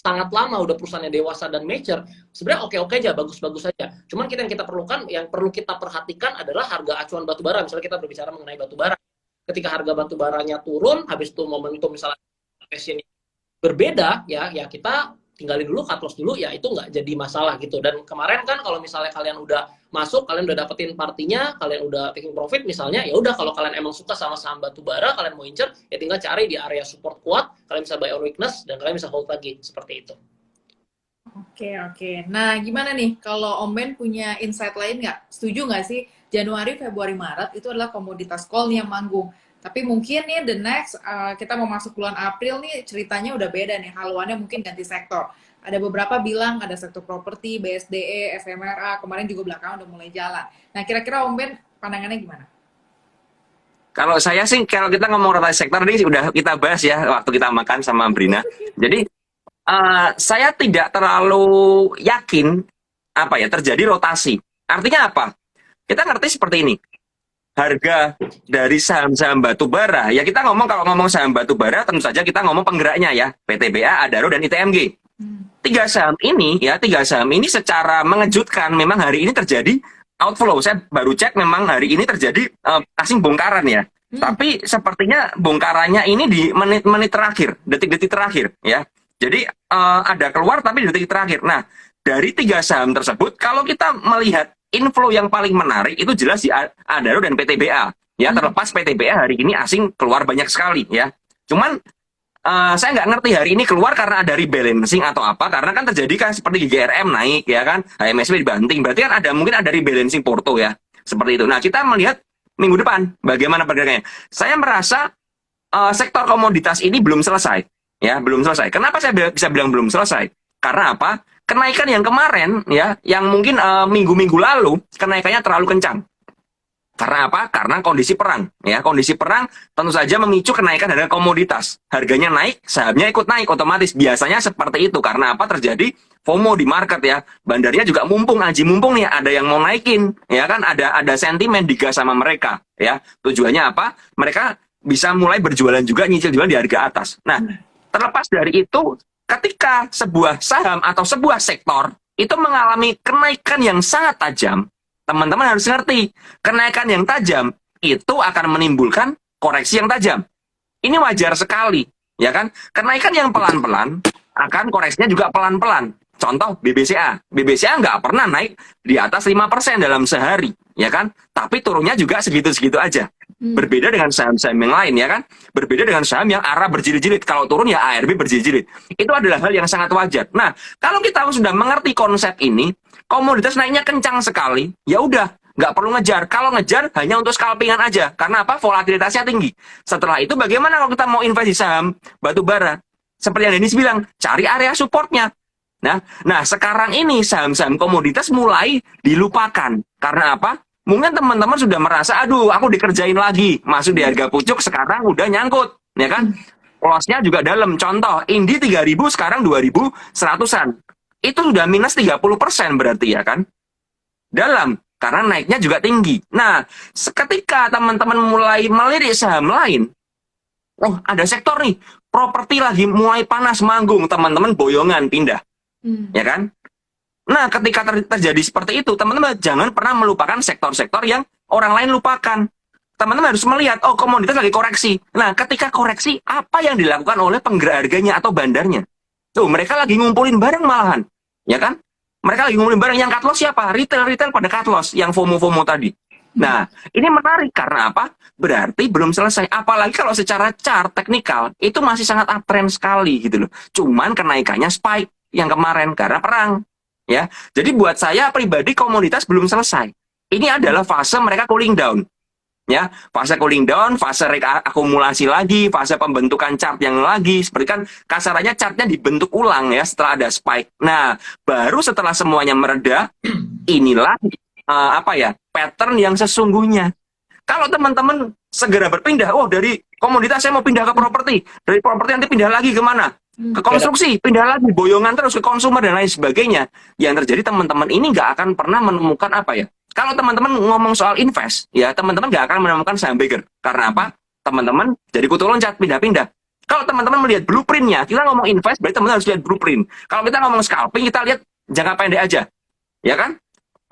sangat lama, udah perusahaannya dewasa dan mature, sebenarnya oke-oke aja, bagus-bagus aja. Cuman yang kita perlukan, yang perlu kita perhatikan adalah harga acuan batu bara. Misalnya kita berbicara mengenai batu bara. Ketika harga batu baranya turun, habis itu momentum misalnya passion berbeda, ya kita tinggalin dulu, cut loss dulu, ya itu nggak jadi masalah gitu. Dan kemarin kan kalau misalnya kalian udah masuk, kalian udah dapetin partinya, kalian udah taking profit misalnya, ya udah kalau kalian emang suka sama saham batu bara, kalian mau incer, ya tinggal cari di area support kuat, kalian bisa buy on weakness, dan kalian bisa hold lagi, seperti itu. Oke. Nah, gimana nih kalau Om Ben punya insight lain nggak? Setuju nggak sih Januari, Februari, Maret itu adalah komoditas call nih yang manggung. Tapi mungkin nih the next kita mau masuk bulan April nih ceritanya udah beda nih, haluannya mungkin ganti sektor. Ada beberapa bilang ada sektor properti, BSDE, FMRA, kemarin juga belakangan udah mulai jalan. Nah, kira-kira Om Ben pandangannya gimana? Kalau saya sih, kalau kita ngomong rotasi sektor ini udah kita bahas ya waktu kita makan sama Brina. Jadi saya tidak terlalu yakin apa ya terjadi rotasi. Artinya apa? Kita ngerti seperti ini. Harga dari saham-saham batu bara, ya kita ngomong, kalau ngomong saham batu bara tentu saja kita ngomong penggeraknya ya, PTBA, Adaro, dan ITMG. Tiga saham ini secara mengejutkan memang hari ini terjadi outflow. Saya baru cek, memang hari ini terjadi asing bongkaran ya. Tapi sepertinya bongkarannya ini di menit-menit terakhir, detik-detik terakhir ya. Jadi ada keluar tapi di detik terakhir. Nah, dari tiga saham tersebut, kalau kita melihat inflow yang paling menarik itu jelas di Adaro dan PTBA. Ya, terlepas PTBA hari ini asing keluar banyak sekali ya. Cuman saya nggak ngerti hari ini keluar karena ada rebalancing atau apa, karena kan terjadi kan seperti GRM naik ya kan, HMSW dibanting, berarti kan mungkin ada rebalancing Porto ya, seperti itu. Nah, kita melihat minggu depan bagaimana pergerakannya. Saya merasa sektor komoditas ini belum selesai ya, belum selesai. Kenapa saya bisa bilang belum selesai? Karena apa? Kenaikan yang kemarin ya, yang mungkin minggu-minggu lalu kenaikannya terlalu kencang. Karena apa? Karena kondisi perang ya. Kondisi perang tentu saja memicu kenaikan harga komoditas. Harganya naik, sahamnya ikut naik otomatis. Biasanya seperti itu. Karena apa? Terjadi FOMO di market ya. Bandarnya juga mumpung, aji mumpung nih, ada yang mau naikin ya kan, ada sentimen digas sama mereka ya. Tujuannya apa? Mereka bisa mulai berjualan juga, nyicil jualan di harga atas. Nah, terlepas dari itu, ketika sebuah saham atau sebuah sektor itu mengalami kenaikan yang sangat tajam, teman-teman harus ngerti, kenaikan yang tajam itu akan menimbulkan koreksi yang tajam. Ini wajar sekali, ya kan? Kenaikan yang pelan-pelan akan koreksinya juga pelan-pelan. Contoh BBCA. BBCA nggak pernah naik di atas 5% dalam sehari, ya kan? Tapi turunnya juga segitu-segitu aja. Berbeda dengan saham-saham yang lain, ya kan? Berbeda dengan saham yang arah berjilid-jilid. Kalau turun ya ARB berjilid-jilid. Itu adalah hal yang sangat wajar. Nah, kalau kita sudah mengerti konsep ini, komoditas naiknya kencang sekali, ya udah, nggak perlu ngejar. Kalau ngejar hanya untuk scalpingan aja. Karena apa? Volatilitasnya tinggi. Setelah itu bagaimana kalau kita mau invest di saham batu bara? Seperti yang Dennis bilang, cari area supportnya. Nah, sekarang ini saham-saham komoditas mulai dilupakan. Karena apa? Mungkin teman-teman sudah merasa, aduh, aku dikerjain lagi. Masuk di harga pucuk, sekarang udah nyangkut. Ya kan? Loss-nya juga dalam. Contoh, Indi 3.000, sekarang 2.100-an. Itu sudah minus 30% berarti ya kan? Dalam. Karena naiknya juga tinggi. Nah, ketika teman-teman mulai melirik saham lain, oh, ada sektor nih, properti lagi mulai panas manggung, teman-teman boyongan pindah. Ya kan? Nah, ketika terjadi seperti itu, teman-teman jangan pernah melupakan sektor-sektor yang orang lain lupakan. Teman-teman harus melihat, oh, komoditas lagi koreksi. Nah, ketika koreksi, apa yang dilakukan oleh penggerak harganya atau bandarnya? Tuh, mereka lagi ngumpulin barang malahan. Ya kan? Mereka lagi ngumpulin barang. Yang cut loss siapa? Retail pada cut loss, yang FOMO-FOMO tadi. Nah, ini menarik karena apa? Berarti belum selesai. Apalagi kalau secara chart teknikal, itu masih sangat uptrend sekali gitu loh. Cuman kenaikannya spike yang kemarin karena perang. Ya, jadi buat saya pribadi komoditas belum selesai. Ini adalah fase mereka cooling down. Ya, fase cooling down, fase akumulasi lagi, fase pembentukan chart yang lagi, seperti kan kasarannya chartnya dibentuk ulang ya setelah ada spike. Nah, baru setelah semuanya mereda, inilah apa ya, pattern yang sesungguhnya. Kalau teman-teman segera berpindah, oh dari komoditas saya mau pindah ke properti, dari properti nanti pindah lagi kemana? Ke konstruksi, pindah lagi, boyongan terus ke konsumer dan lain sebagainya. Yang terjadi teman-teman ini nggak akan pernah menemukan apa ya, kalau teman-teman ngomong soal invest, ya teman-teman nggak akan menemukan saham bagger. Karena apa? Teman-teman jadi kutu loncat, pindah-pindah. Kalau teman-teman melihat blueprintnya, kita ngomong invest, berarti teman-teman harus lihat blueprint. Kalau kita ngomong scalping, kita lihat jangka pendek aja. Ya kan?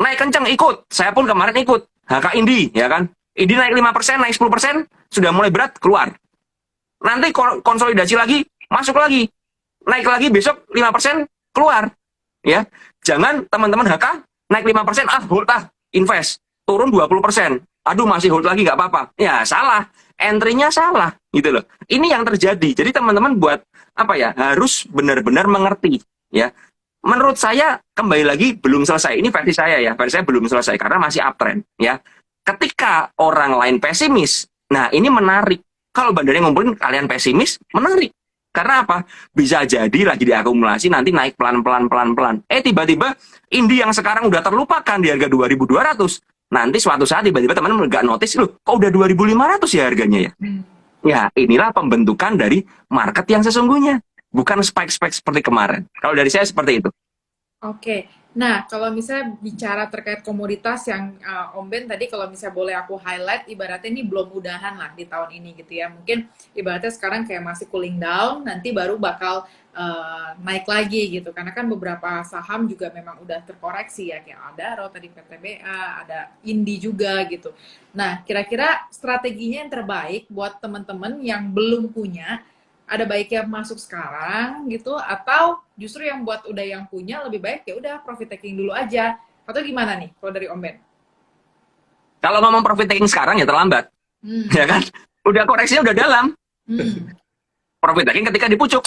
Naik kencang, ikut. Saya pun kemarin ikut. HK Indi, ya kan? Indi naik 5%, naik 10%, sudah mulai berat, keluar. Nanti konsolidasi lagi, masuk lagi. Naik lagi, besok 5%, keluar. Ya, jangan teman-teman HK, naik 5%, hold invest, turun 20%. Aduh, masih hold lagi, nggak apa-apa. Ya, salah. Entry-nya salah, gitu loh. Ini yang terjadi. Jadi teman-teman buat, apa ya, harus benar-benar mengerti, ya. Menurut saya, kembali lagi, belum selesai. Ini versi saya ya, versi saya belum selesai, karena masih uptrend, ya. Ketika orang lain pesimis, nah ini menarik. Kalau bandarnya ngumpulin, kalian pesimis, menarik. Karena apa? Bisa jadi lagi diakumulasi, nanti naik pelan-pelan. Tiba-tiba Indi yang sekarang udah terlupakan di harga 2.200. Nanti suatu saat tiba-tiba teman-teman nggak notice, loh, kok udah 2.500 ya harganya ya? Ya, inilah pembentukan dari market yang sesungguhnya. Bukan spike-spike seperti kemarin. Kalau dari saya seperti itu. Oke, nah kalau misalnya bicara terkait komoditas yang Om Ben tadi, kalau misalnya boleh aku highlight, ibaratnya ini belum mudahan lah di tahun ini gitu ya. Mungkin ibaratnya sekarang kayak masih cooling down, nanti baru bakal naik lagi gitu. Karena kan beberapa saham juga memang udah terkoreksi ya, kayak Adaro, tadi PTBA, ada Indi juga gitu. Nah, kira-kira strateginya yang terbaik buat teman-teman yang belum punya, ada baiknya masuk sekarang gitu, atau justru yang buat udah yang punya lebih baik ya udah profit taking dulu aja, atau gimana nih kalau dari Om Ben? Kalau ngomong profit taking sekarang ya terlambat, ya kan? Udah koreksinya udah dalam. Profit taking ketika di pucuk,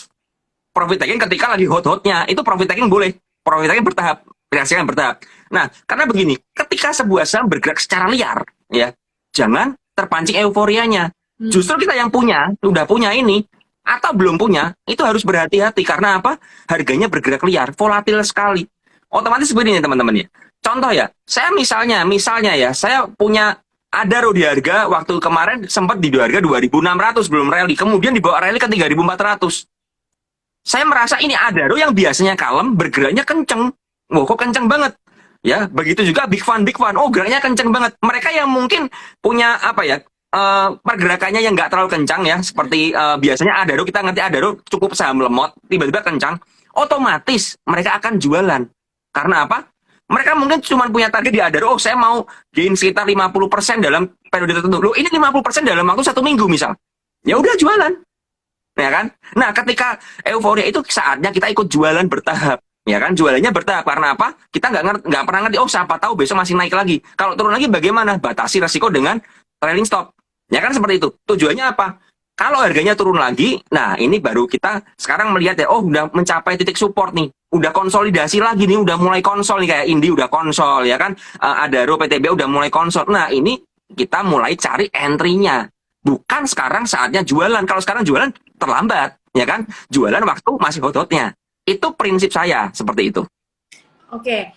profit taking ketika lagi hot-hotnya, itu profit taking boleh. Profit taking bertahap, reaksikan bertahap. Nah, karena begini, ketika sebuah saham bergerak secara liar, ya jangan terpancing euforianya. Justru kita yang punya, udah punya ini, atau belum punya, itu harus berhati-hati. Karena apa? Harganya bergerak liar, volatil sekali. Otomatis begini teman-teman ya. Contoh ya, saya misalnya ya, saya punya Adaro di harga, waktu kemarin sempat di harga 2.600 belum rally. Kemudian dibawa rally ke 3.400. Saya merasa ini Adaro yang biasanya kalem, bergeraknya kenceng. Wah, kok kenceng banget? Ya, begitu juga Big Fun. Oh, geraknya kenceng banget. Mereka yang mungkin punya apa ya, pergerakannya yang nggak terlalu kencang ya, seperti biasanya Adaro, kita ngerti Adaro cukup saham lemot, tiba-tiba kencang, otomatis mereka akan jualan. Karena apa? Mereka mungkin cuma punya target di Adaro, oh saya mau gain sekitar 50% dalam periode tertentu. Loh, ini 50% dalam waktu 1 minggu misal. Ya udah jualan. Ya kan? Nah, ketika euforia itu saatnya kita ikut jualan bertahap. Ya kan, jualannya bertahap. Karena apa? Kita nggak pernah ngerti, oh siapa tahu besok masih naik lagi. Kalau turun lagi bagaimana? Batasi resiko dengan trailing stop. Ya kan seperti itu. Tujuannya apa? Kalau harganya turun lagi, nah ini baru kita sekarang melihat ya, oh udah mencapai titik support nih. Udah konsolidasi lagi nih, udah mulai konsol nih, kayak Indi udah konsol ya kan. Adaro, PTB udah mulai konsol. Nah, ini kita mulai cari entry-nya. Bukan sekarang saatnya jualan. Kalau sekarang jualan terlambat, ya kan? Jualan waktu masih hot-hotnya. Itu prinsip saya, seperti itu. Oke.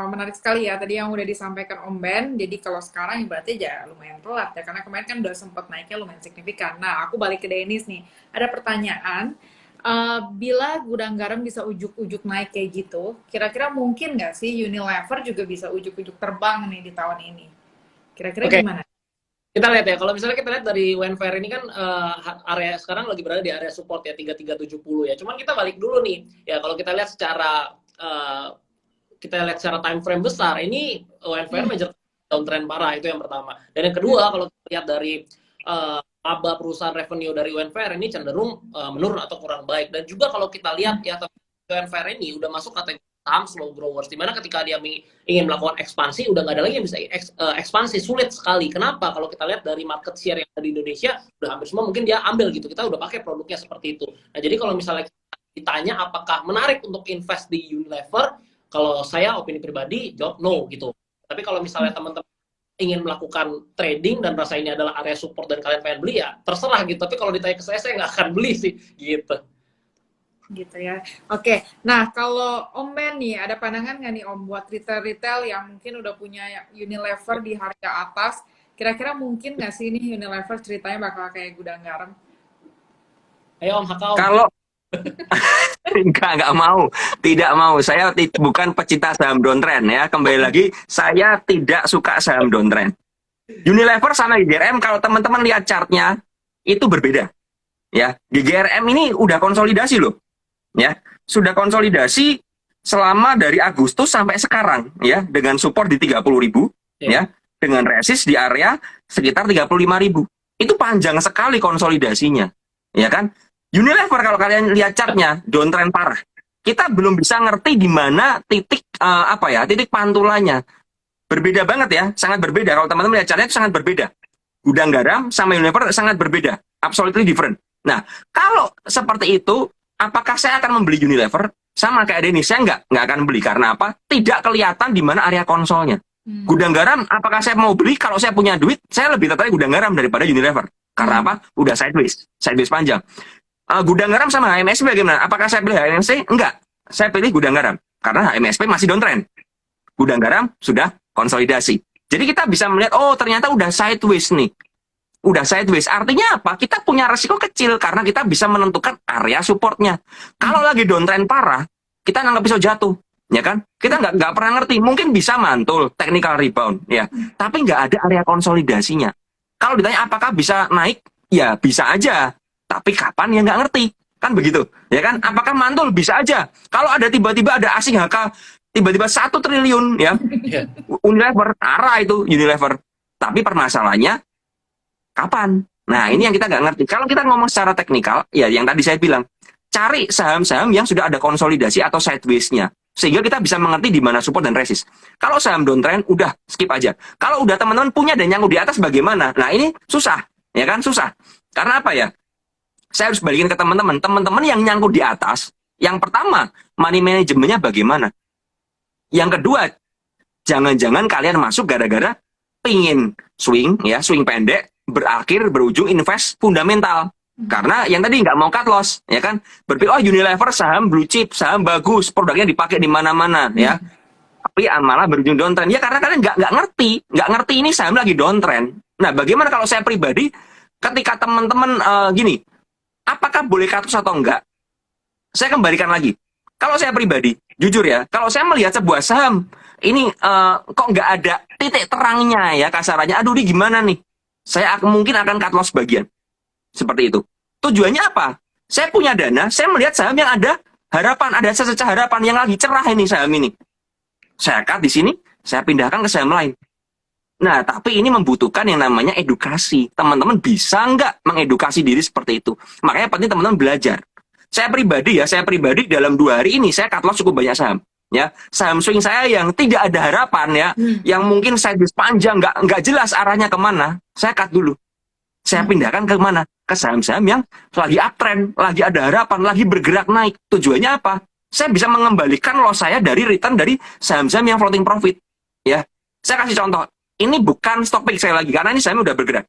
Menarik sekali ya tadi yang udah disampaikan Om Ben. Jadi kalau sekarang berarti ya lumayan telat ya, karena kemarin kan udah sempat naiknya lumayan signifikan. Nah, aku balik ke Dennis nih. Ada pertanyaan, bila gudang garam bisa ujuk-ujuk naik kayak gitu, kira-kira mungkin nggak sih Unilever juga bisa ujuk-ujuk terbang nih di tahun ini? Kira-kira gimana? Kita lihat ya, kalau misalnya kita lihat dari Wenfair ini kan area sekarang lagi berada di area support ya 3370 ya. Cuman kita balik dulu nih ya, kalau kita lihat secara time frame besar, ini Wenfair major downtrend parah, itu yang pertama. Dan yang kedua, kalau kita lihat dari laba perusahaan revenue dari Wenfair ini cenderung menurun atau kurang baik. Dan juga kalau kita lihat ya, Wenfair ini udah masuk kategori saham slow growers, dimana ketika dia ingin melakukan ekspansi, udah nggak ada lagi yang bisa ekspansi, sulit sekali. Kenapa? Kalau kita lihat dari market share yang ada di Indonesia, udah hampir semua mungkin dia ambil gitu. Kita udah pakai produknya seperti itu. Nah, jadi kalau misalnya ditanya apakah menarik untuk invest di Unilever, kalau saya opini pribadi jawab no gitu. Tapi kalau misalnya teman-teman ingin melakukan trading dan rasa ini adalah area support dan kalian pengen beli ya terserah gitu. Tapi kalau ditanya ke saya nggak akan beli sih gitu. Gitu ya. Oke, nah kalau Om Ben nih, ada pandangan nggak nih Om buat retail-retail yang mungkin udah punya Unilever di harga atas, kira-kira mungkin nggak sih ini Unilever ceritanya bakal kayak gudang garam? Ayo Om Hakau. Kalau nggak mau, tidak mau. Saya bukan pecinta saham downtrend ya. Kembali lagi, saya tidak suka saham downtrend. Unilever sama GGRM kalau teman-teman lihat chartnya itu berbeda. Ya, GGRM ini udah konsolidasi loh. Ya, sudah konsolidasi selama dari Agustus sampai sekarang ya dengan support di 30.000 ya, dengan resist di area sekitar 35.000. Itu panjang sekali konsolidasinya. Ya kan? Unilever kalau kalian lihat chartnya downtrend parah. Kita belum bisa ngerti di mana titik titik pantulannya. Berbeda banget ya, sangat berbeda. Kalau teman-teman lihat chartnya itu sangat berbeda. Gudang garam sama Unilever sangat berbeda, absolutely different. Nah, kalau seperti itu, apakah saya akan membeli Unilever? Sama kayak Denny, saya nggak akan beli. Karena apa? Tidak kelihatan di mana area konsolnya. Gudang garam, apakah saya mau beli? Kalau saya punya duit, saya lebih tertarik gudang garam daripada Unilever. Karena apa? Udah sideways panjang. Gudang garam sama HMSP bagaimana? Apakah saya pilih HMSP? Enggak. Saya pilih gudang garam. Karena HMSP masih downtrend. Gudang garam sudah konsolidasi. Jadi kita bisa melihat, oh ternyata udah sideways nih. Udah sideways. Artinya apa? Kita punya resiko kecil karena kita bisa menentukan area supportnya. Kalau lagi downtrend parah, kita nganggap bisa jatuh. Ya kan? Kita nggak pernah ngerti. Mungkin bisa mantul, technical rebound. Ya. Tapi nggak ada area konsolidasinya. Kalau ditanya apakah bisa naik? Ya bisa aja. Tapi kapan ya nggak ngerti. Kan begitu. Ya kan? Apakah mantul? Bisa aja. Kalau ada tiba-tiba ada asing HK, tiba-tiba 1 triliun ya. Unilever, arah itu Unilever. Tapi permasalahannya, kapan? Nah, ini yang kita nggak ngerti. Kalau kita ngomong secara teknikal, ya yang tadi saya bilang, cari saham-saham yang sudah ada konsolidasi atau sideways-nya. Sehingga kita bisa mengerti di mana support dan resist. Kalau saham downtrend, udah skip aja. Kalau udah teman-teman punya dan nyangkut di atas bagaimana? Nah, ini susah. Ya kan? Susah. Karena apa ya? Saya harus balikin ke teman-teman. Teman-teman yang nyangkut di atas, yang pertama, money manajemennya bagaimana? Yang kedua, jangan-jangan kalian masuk gara-gara pingin swing, ya, swing pendek, berujung invest fundamental. Karena yang tadi nggak mau cut loss, ya kan? Berpikir, oh Unilever saham blue chip, saham bagus, produknya dipakai di mana-mana, ya. Tapi malah berujung downtrend. Ya karena kalian nggak ngerti ini saham lagi downtrend. Nah, bagaimana kalau saya pribadi, ketika teman-teman gini, apakah boleh cut loss atau enggak? Saya kembalikan lagi. Kalau saya pribadi, jujur ya, kalau saya melihat sebuah saham, ini kok nggak ada titik terangnya ya kasarannya, aduh ini gimana nih? Saya mungkin akan cut loss bagian. Seperti itu. Tujuannya apa? Saya punya dana, saya melihat saham yang ada harapan, ada secercah harapan yang lagi cerah ini saham ini. Saya cut di sini, saya pindahkan ke saham lain. Nah, tapi ini membutuhkan yang namanya edukasi. Teman-teman bisa nggak mengedukasi diri seperti itu? Makanya penting teman-teman belajar. Saya pribadi dalam 2 hari ini saya cut loss cukup banyak saham. Ya, saham swing saya yang tidak ada harapan ya, yang mungkin sideways panjang, nggak jelas arahnya kemana, saya cut dulu. Saya pindahkan ke mana? Ke saham-saham yang lagi uptrend, lagi ada harapan, lagi bergerak naik. Tujuannya apa? Saya bisa mengembalikan loss saya dari return dari saham-saham yang floating profit. Ya, saya kasih contoh. Ini bukan stock pick saya lagi, karena ini saham udah bergerak.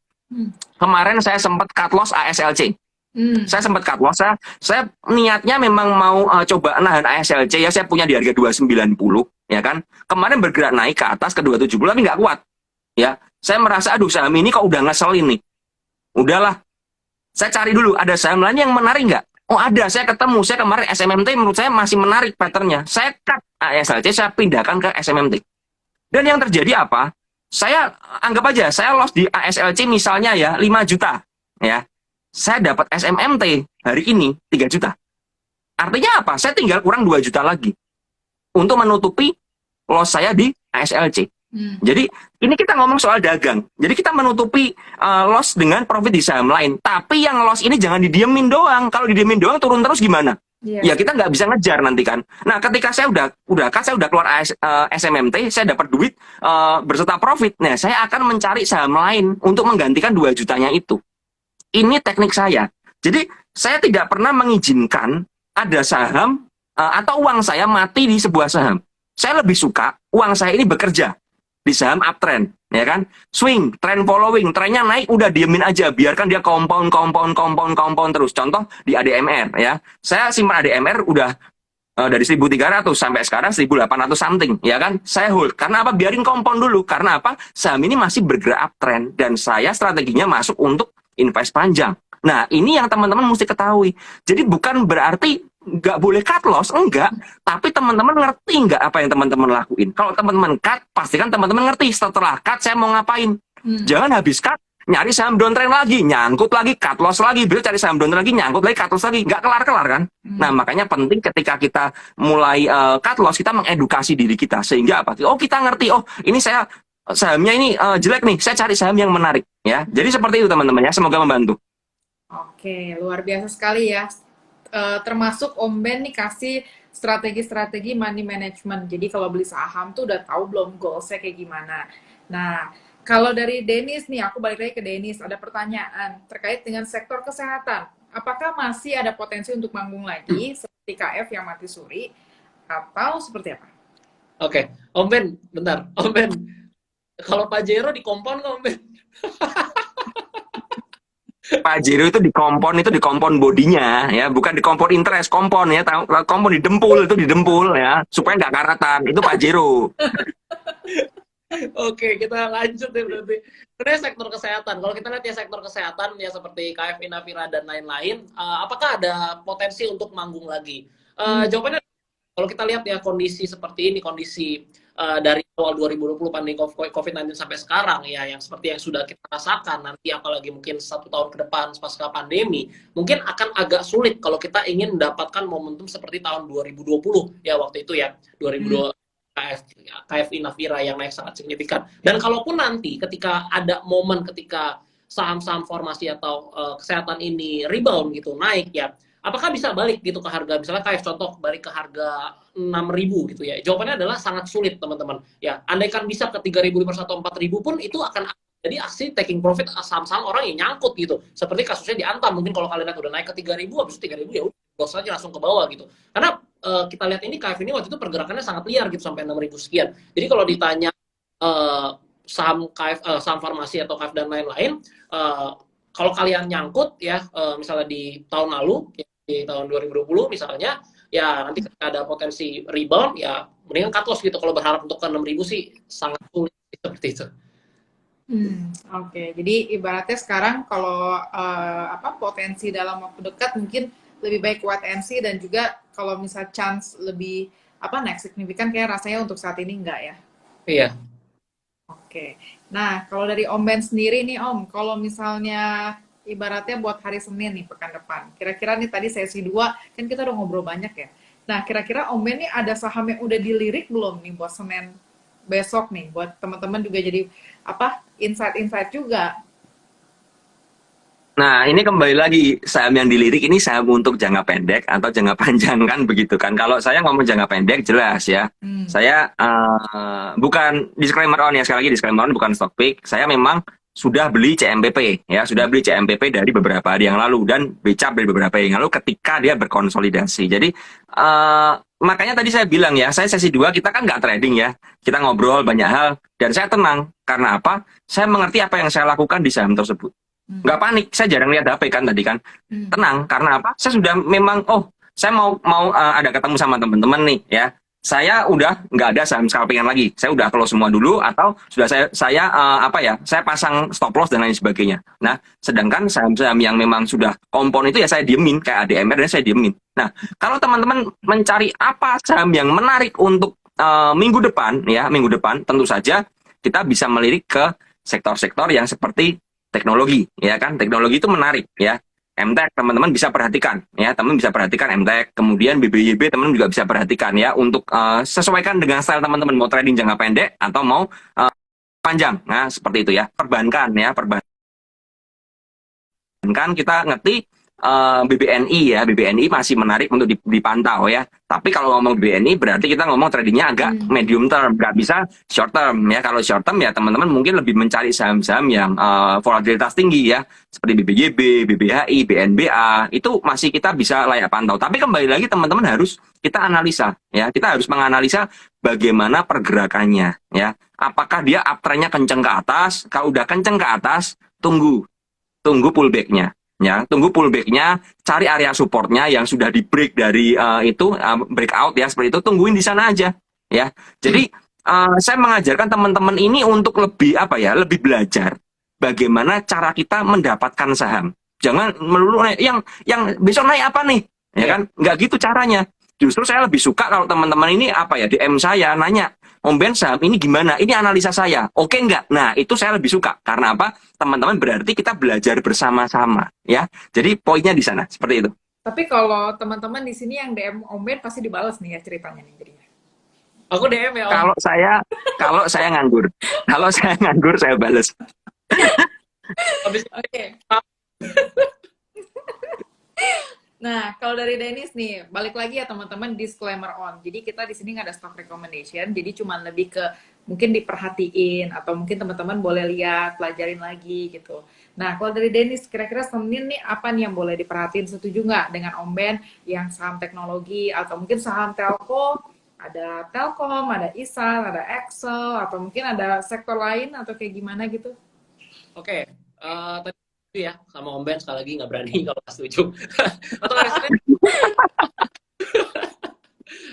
Kemarin saya sempat cut loss ASLC. Saya sempat cut loss, saya niatnya memang mau coba nahan ASLC, ya saya punya di harga 290, ya kan. Kemarin bergerak naik ke atas ke 270, tapi nggak kuat. Ya, saya merasa, aduh saham ini kok udah ngeselin nih. Udahlah, saya cari dulu, ada saham lain yang menarik nggak? Oh ada, saya ketemu, saya kemarin SMMT menurut saya masih menarik patternnya. Saya cut ASLC, saya pindahkan ke SMMT. Dan yang terjadi apa? Saya anggap aja, saya loss di ASLC misalnya ya 5 juta. Ya, saya dapat SMMT hari ini 3 juta. Artinya apa? Saya tinggal kurang 2 juta lagi untuk menutupi loss saya di ASLC. Jadi ini kita ngomong soal dagang. Jadi kita menutupi loss dengan profit di saham lain. Tapi yang loss ini jangan didiemin doang. Kalau didiemin doang turun terus gimana? Ya kita nggak bisa ngejar nanti kan. Nah ketika saya udah keluar SMMT, saya dapat duit berserta profit. Nah saya akan mencari saham lain untuk menggantikan 2 jutanya itu. Ini teknik saya. Jadi saya tidak pernah mengizinkan ada saham atau uang saya mati di sebuah saham. Saya lebih suka uang saya ini bekerja. di saham uptrend, ya kan? Swing, trend following, trennya naik udah diemin aja, biarkan dia compound terus. Contoh di ADMR ya. Saya simpan ADMR udah dari 1.300 sampai sekarang 1.800 something, ya kan? Saya hold. Karena apa? Biarin compound dulu. Karena apa? Saham ini masih bergerak uptrend dan saya strateginya masuk untuk invest panjang. Nah, ini yang teman-teman mesti ketahui. Jadi bukan berarti nggak boleh cut loss, enggak. Tapi teman-teman ngerti nggak apa yang teman-teman lakuin? Kalau teman-teman cut, pastikan teman-teman ngerti setelah cut saya mau ngapain. Jangan habis cut, nyari saham downtrend lagi, nyangkut lagi, cut loss lagi, besok cari saham downtrend lagi, nyangkut lagi, cut loss lagi, nggak kelar-kelar kan? Nah, makanya penting ketika kita mulai cut loss, kita mengedukasi diri kita. Sehingga apa? Oh, kita ngerti, oh ini saya sahamnya ini jelek nih, saya cari saham yang menarik. Ya, jadi seperti itu teman-teman ya, semoga membantu. Oke, luar biasa sekali ya. Termasuk Om Ben nih kasih strategi-strategi money management. Jadi kalau beli saham tuh udah tahu belum goalsnya kayak gimana. Nah, kalau dari Dennis nih, aku balik lagi ke Dennis. Ada pertanyaan terkait dengan sektor kesehatan. Apakah masih ada potensi untuk manggung lagi seperti KF yang mati suri atau seperti apa? Oke, Om Ben, bentar. Om Ben, kalau Pajero di compound nggak Om Ben? Pajero itu di kompon bodinya ya, bukan di kompon interest, kompon ya, tahu kompon di dempul ya, supaya nggak karatan, itu Pajero. Oke, kita lanjut ya berarti. Karena sektor kesehatan, kalau kita lihat ya sektor kesehatan ya seperti KF Inafira dan lain-lain, apakah ada potensi untuk manggung lagi? Jawabannya, kalau kita lihat ya kondisi seperti ini, kondisi dari awal 2020 pandemi COVID-19 sampai sekarang ya, yang seperti yang sudah kita rasakan, nanti apalagi mungkin 1 tahun ke depan pasca pandemi, mungkin akan agak sulit kalau kita ingin mendapatkan momentum seperti tahun 2020 ya, waktu itu ya 2020 KF Inafira yang naik sangat signifikan. Dan kalaupun nanti ketika ada momen ketika saham-saham formasi atau kesehatan ini rebound gitu, naik ya, apakah bisa balik gitu ke harga, misalnya KF contoh balik ke harga 6.000 gitu ya? Jawabannya adalah sangat sulit teman-teman. Ya, andaikan bisa ke 3.500 atau 4.000 pun itu akan jadi aksi taking profit saham-saham orang yang nyangkut gitu. Seperti kasusnya di Antam, mungkin kalau kalian lihat udah naik ke 3.000, habis 3.000 ya udah los aja langsung ke bawah gitu. Karena kita lihat ini KF ini waktu itu pergerakannya sangat liar gitu sampai 6.000 sekian. Jadi kalau ditanya saham KF, saham farmasi atau KF dan lain-lain, kalau kalian nyangkut ya, misalnya di tahun lalu, di tahun 2020 misalnya, ya nanti ketika ada potensi rebound, ya mendingan cut loss gitu. Kalau berharap untuk ke 6.000 sih sangat sulit seperti itu. Oke. Jadi ibaratnya sekarang kalau potensi dalam waktu dekat mungkin lebih baik wait and see, dan juga kalau misal chance lebih naik signifikan kayak rasanya untuk saat ini enggak ya? Iya. Oke. Nah, kalau dari Om Ben sendiri nih Om, kalau misalnya ibaratnya buat hari Senin nih pekan depan, kira-kira nih tadi sesi 2 kan kita udah ngobrol banyak ya. Nah, kira-kira Om Ben nih ada saham yang udah dilirik belum nih buat Senin besok nih, buat teman-teman juga jadi insight-insight juga. Nah, ini kembali lagi, saham yang dilirik ini saham untuk jangka pendek atau jangka panjang kan begitu kan. Kalau saya ngomong jangka pendek jelas ya. Saya bukan disclaimer on ya, sekali lagi disclaimer on, bukan stock pick. Saya memang sudah beli CMPP ya, sudah beli CMPP dari beberapa hari yang lalu dan BCAP dari beberapa hari yang lalu ketika dia berkonsolidasi. Jadi makanya tadi saya bilang ya, saya sesi 2 kita kan nggak trading ya. Kita ngobrol banyak hal dan saya tenang. Karena apa? Saya mengerti apa yang saya lakukan di saham tersebut. Nggak panik, saya jarang lihat HP kan tadi kan. Tenang, karena apa? Saya sudah memang, saya mau ada ketemu sama teman-teman nih ya. Saya udah nggak ada saham scalpingan lagi. Saya udah close semua dulu, atau sudah saya pasang stop loss dan lain sebagainya. Nah, sedangkan saham-saham yang memang sudah kompon itu ya saya diemin, kayak ADMR dan saya diemin. Nah, kalau teman-teman mencari apa saham yang menarik untuk minggu depan ya, minggu depan tentu saja kita bisa melirik ke sektor-sektor yang seperti teknologi, ya kan? Teknologi itu menarik, ya. MTech teman-teman bisa perhatikan, ya. Teman bisa perhatikan MTech, kemudian BBYB teman juga bisa perhatikan, ya. Untuk sesuaikan dengan style teman-teman, mau trading jangka pendek atau mau panjang. Nah, seperti itu ya. Perbankan, ya. Perbankan kita ngerti BBNI ya, BBNI masih menarik untuk dipantau ya. Tapi kalau ngomong BBNI berarti kita ngomong tradingnya agak medium term, nggak bisa short term ya. Kalau short term ya teman-teman mungkin lebih mencari saham-saham yang volatilitas tinggi ya, seperti BBYB, BBHI, BNBA, itu masih kita bisa layak pantau. Tapi kembali lagi teman-teman harus kita analisa ya, kita harus menganalisa bagaimana pergerakannya ya. Apakah dia uptrendnya kenceng ke atas? Kalau udah kenceng ke atas, tunggu pullbacknya ya, tunggu pullbacknya, cari area supportnya yang sudah di break dari breakout ya, seperti itu, tungguin di sana aja ya. Jadi saya mengajarkan teman-teman ini untuk lebih lebih belajar bagaimana cara kita mendapatkan saham. Jangan melulu naik, yang besok naik apa nih ya kan, nggak gitu caranya. Justru saya lebih suka kalau teman-teman ini DM saya nanya, Om Ben, saham ini gimana? Ini analisa saya. Oke nggak? Nah, itu saya lebih suka. Karena apa? Teman-teman, berarti kita belajar bersama-sama. Ya. Jadi poinnya di sana. Seperti itu. Tapi kalau teman-teman di sini yang DM Om Ben pasti dibalas nih ya ceritanya nih jadinya. Aku DM ya Om. Kalau saya nganggur. Kalau saya nganggur, saya balas. Oke. Nah, kalau dari Dennis nih, balik lagi ya teman-teman, disclaimer on. Jadi kita di sini nggak ada stock recommendation, jadi cuma lebih ke mungkin diperhatiin atau mungkin teman-teman boleh lihat, pelajarin lagi gitu. Nah, kalau dari Dennis, kira-kira Senin nih apa nih yang boleh diperhatiin? Setuju nggak dengan Om Ben yang saham teknologi atau mungkin saham telco? Ada Telkom, ada Isan, ada Excel, atau mungkin ada sektor lain atau kayak gimana gitu? Oke, tadi setuju ya sama Om Ben, sekali lagi nggak berani kalau nggak setuju. Atau hari Senin,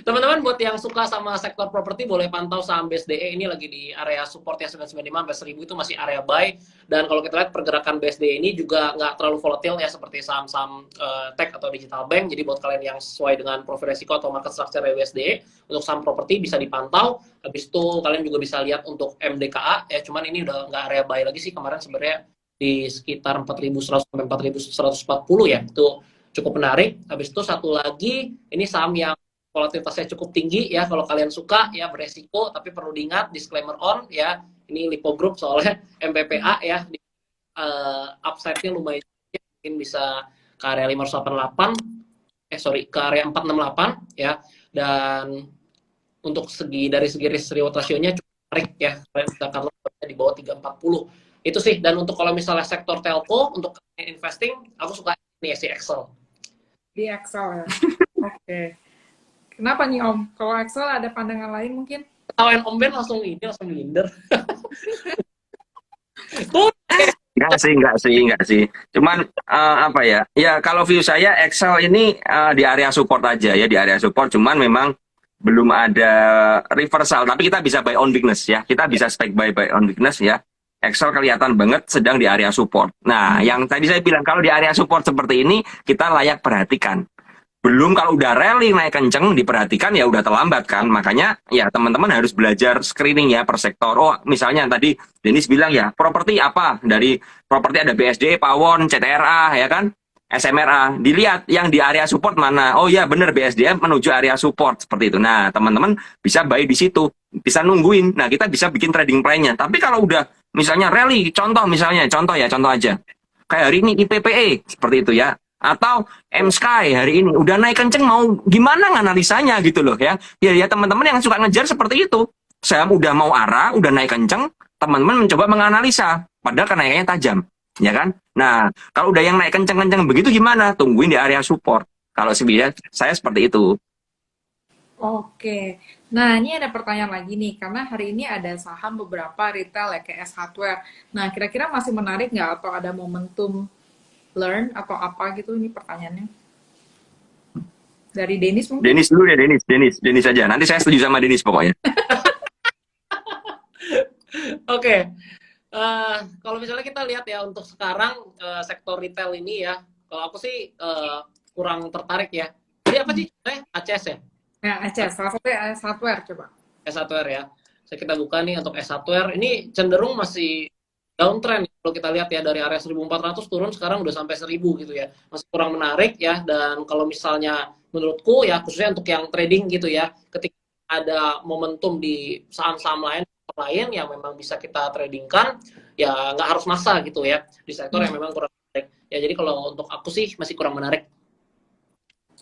teman-teman buat yang suka sama sektor properti boleh pantau saham BSDE, ini lagi di area support ya 995 sampai 1000 itu masih area buy. Dan kalau kita lihat pergerakan BSDE ini juga nggak terlalu volatile ya seperti saham-saham tech atau digital bank. Jadi buat kalian yang sesuai dengan profil resiko atau market structure BSDE untuk saham properti bisa dipantau. Habis itu kalian juga bisa lihat untuk MDKA ya, cuman ini udah nggak area buy lagi sih, kemarin sebenarnya di sekitar 4.100 sampai 4.140 ya, itu cukup menarik. Habis itu satu lagi, ini saham yang volatilitasnya cukup tinggi ya, kalau kalian suka ya, beresiko, tapi perlu diingat disclaimer on ya, ini Lipo Group soalnya MPPA ya, upside-nya lumayan, mungkin bisa ke area 588, ke area 468 ya, dan untuk dari segi risk reward ratio-nya cukup menarik ya, kalian bisa kalau di bawah 340 itu sih. Dan untuk kalau misalnya sektor telco untuk investing, aku suka ini si Excel. Di Excel ya. Oke. Kenapa nih Om? Kalau Excel ada pandangan lain mungkin? Ketawain Om Ben langsung minder. Tuh. Enggak sih. Cuman ya kalau view saya Excel ini di area support aja ya, di area support. Cuman memang belum ada reversal. Tapi kita bisa buy on weakness ya. Kita bisa spec buy on weakness ya. Excel kelihatan banget sedang di area support. Nah, yang tadi saya bilang kalau di area support seperti ini kita layak perhatikan. Belum kalau udah rally naik kenceng diperhatikan ya udah terlambat kan. Makanya ya teman-teman harus belajar screening ya per sektor. Oh, misalnya tadi Dennis bilang ya, properti apa? Dari properti ada BSD, Pawon, CTRA ya kan? SMRA. Dilihat yang di area support mana. Oh ya bener, BSDM menuju area support seperti itu. Nah, teman-teman bisa buy di situ. Bisa nungguin. Nah, kita bisa bikin trading plan-nya. Tapi kalau udah misalnya rally, contoh aja. Kayak hari ini IPPE seperti itu ya. Atau M-Sky hari ini udah naik kenceng, mau gimana nganalisanya gitu loh ya. Ya teman-teman yang suka ngejar seperti itu. Saham udah mau arah, udah naik kenceng, teman-teman mencoba menganalisa padahal kenaikannya tajam, ya kan? Nah, kalau udah yang naik kenceng-kenceng begitu gimana? Tungguin di area support. Kalau saya seperti itu. Oke. Nah, ini ada pertanyaan lagi nih, karena hari ini ada saham beberapa retail ya, kayak S Hardware. Nah, kira-kira masih menarik nggak atau ada momentum learn atau apa gitu, ini pertanyaannya dari Dennis mungkin? Dennis dulu ya, Dennis aja, nanti saya setuju sama Dennis pokoknya. Oke. Kalau misalnya kita lihat ya untuk sekarang sektor retail ini ya, kalau aku sih kurang tertarik ya. Jadi apa sih? ACS ya? Ya, ACS, salah satu S Hardware coba. S Hardware ya. Kita buka nih untuk S Hardware, ini cenderung masih downtrend kalau kita lihat ya, dari area 1400 turun sekarang udah sampai 1000 gitu ya, masih kurang menarik ya. Dan kalau misalnya menurutku ya, khususnya untuk yang trading gitu ya, ketika ada momentum di saham-saham lain yang memang bisa kita tradingkan ya, nggak harus masa gitu ya di sektor yang memang kurang menarik ya. Jadi kalau untuk aku sih masih kurang menarik.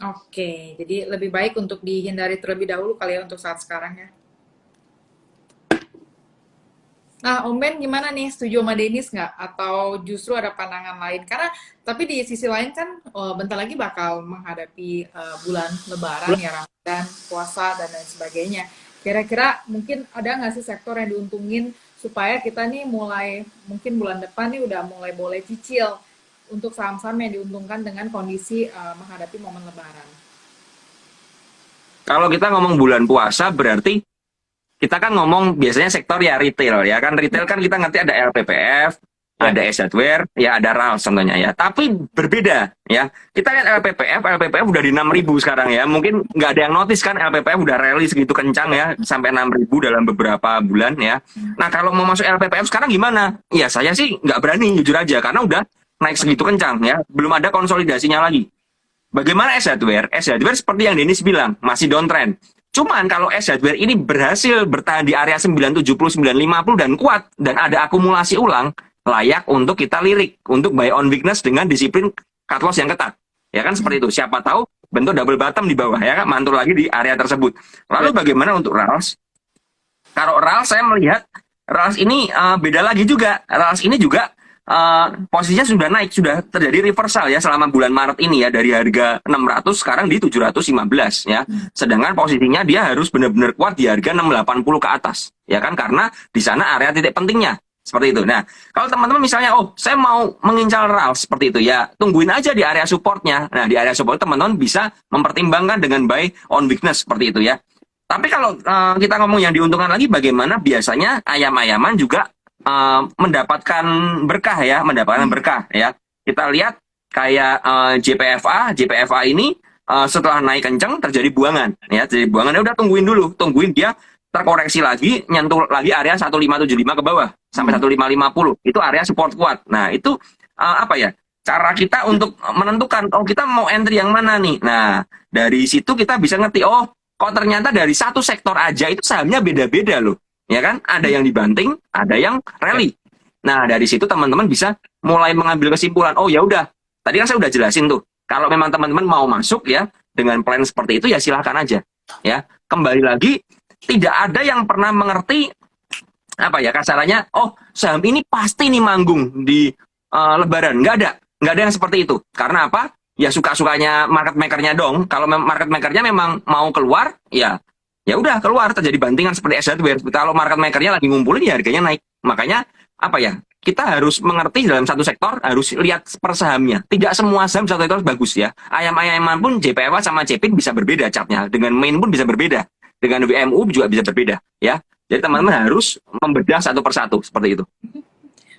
Oke, jadi lebih baik untuk dihindari terlebih dahulu kali ya untuk saat sekarang ya. Nah, Om Ben gimana nih? Setuju sama Dennis nggak? Atau justru ada pandangan lain? Karena, tapi di sisi lain kan, bentar lagi bakal menghadapi bulan Lebaran ya, Ramadan, puasa, dan lain sebagainya. Kira-kira mungkin ada nggak sih sektor yang diuntungin supaya kita nih mulai mungkin bulan depan nih udah mulai boleh cicil untuk saham-saham yang diuntungkan dengan kondisi menghadapi momen Lebaran. Kalau kita ngomong bulan puasa berarti kita kan ngomong biasanya sektor ya retail ya kan, retail kan kita ngerti ada LPPF, ada S Hardware, ya ada RALS contohnya ya. Tapi berbeda ya. Kita lihat LPPF udah di 6.000 sekarang ya. Mungkin nggak ada yang notice kan LPPF udah rally segitu kencang ya sampai 6.000 dalam beberapa bulan ya. Nah kalau mau masuk LPPF sekarang gimana? Ya saya sih nggak berani jujur aja karena udah naik segitu kencang ya. Belum ada konsolidasinya lagi. Bagaimana S Hardware? S Hardware seperti yang Denis bilang masih downtrend. Cuman kalau S Hardware ini berhasil bertahan di area 970, 950 dan kuat dan ada akumulasi ulang, layak untuk kita lirik untuk buy on weakness dengan disiplin cut loss yang ketat. Ya kan seperti itu. Siapa tahu bentuk double bottom di bawah ya kan, mantul lagi di area tersebut. Lalu bagaimana untuk RALS? Kalau RALS saya melihat RALS ini beda lagi juga. RALS ini juga posisinya sudah naik, sudah terjadi reversal ya selama bulan Maret ini ya dari harga 600 sekarang di 715 ya. Sedangkan posisinya dia harus benar-benar kuat di harga 680 ke atas ya kan karena di sana area titik pentingnya. Seperti itu. Nah, kalau teman-teman misalnya, oh, saya mau mengincar RALS seperti itu, ya tungguin aja di area supportnya. Nah, di area support teman-teman bisa mempertimbangkan dengan buy on weakness seperti itu ya. Tapi kalau kita ngomong yang diuntungkan lagi, bagaimana biasanya ayam-ayaman juga mendapatkan berkah ya. Kita lihat kayak JPFA ini setelah naik kencang terjadi buangan ya. Jadi buangannya udah tungguin dia terkoreksi lagi, nyentuh lagi area 1575 ke bawah sampai 1550. Itu area support kuat. Nah, itu apa ya? Cara kita untuk menentukan oh kita mau entry yang mana nih. Nah, dari situ kita bisa ngerti oh kok ternyata dari satu sektor aja itu sahamnya beda-beda loh. Ya kan? Ada yang dibanting, ada yang rally. Nah, dari situ teman-teman bisa mulai mengambil kesimpulan. Oh, ya udah. Tadi kan saya udah jelasin tuh. Kalau memang teman-teman mau masuk ya dengan plan seperti itu ya silahkan aja. Ya, kembali lagi tidak ada yang pernah mengerti apa ya kasarannya oh saham ini pasti nih manggung di Lebaran, nggak ada yang seperti itu karena apa ya suka-sukanya market makernya dong. Kalau market makernya memang mau keluar ya udah keluar terjadi bantingan seperti S Hardware. Kalau market makernya lagi ngumpulin ya harganya naik. Makanya apa ya kita harus mengerti dalam satu sektor harus lihat per sahamnya. Tidak semua saham satu sektor bagus ya. Ayam-ayaman pun JPFA sama CPIT bisa berbeda chartnya, dengan main pun bisa berbeda, dengan WMU juga bisa berbeda ya. Jadi teman-teman harus membedah satu persatu seperti itu.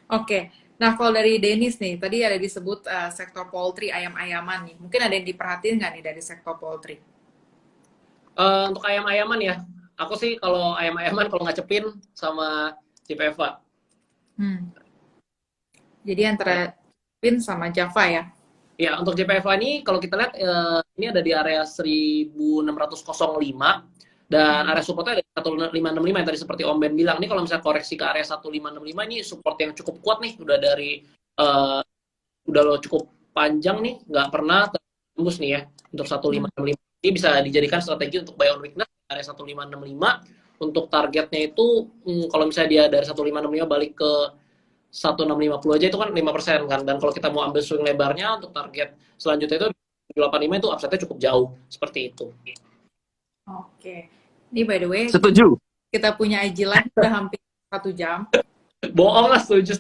Oke. Nah, kalau dari Denis nih, tadi ada disebut sektor poultry ayam-ayaman nih. Mungkin ada yang diperhatiin nggak nih dari sektor poultry? Untuk ayam-ayaman ya, aku sih kalau ayam-ayaman kalau ngacepin sama JPFA. Jadi antara PIN sama Java ya? Ya, untuk JPFA ini kalau kita lihat ini ada di area 1605 dan area supportnya ada 1565 yang tadi seperti Om Ben bilang. Ini kalau misalnya koreksi ke area 1565 ini support yang cukup kuat nih, udah dari udah cukup panjang nih, nggak pernah tembus nih ya untuk 1565. Ini bisa dijadikan strategi untuk buy on weakness area 1565. Untuk targetnya itu kalau misalnya dia dari 1565 balik ke 1650 aja itu kan 5% kan. Dan kalau kita mau ambil swing lebarnya untuk target selanjutnya itu 85 itu upside-nya cukup jauh seperti itu. Oke. Ini by the way, Setuju. kita punya IG live udah hampir 1 jam. Bohong lah, setuju.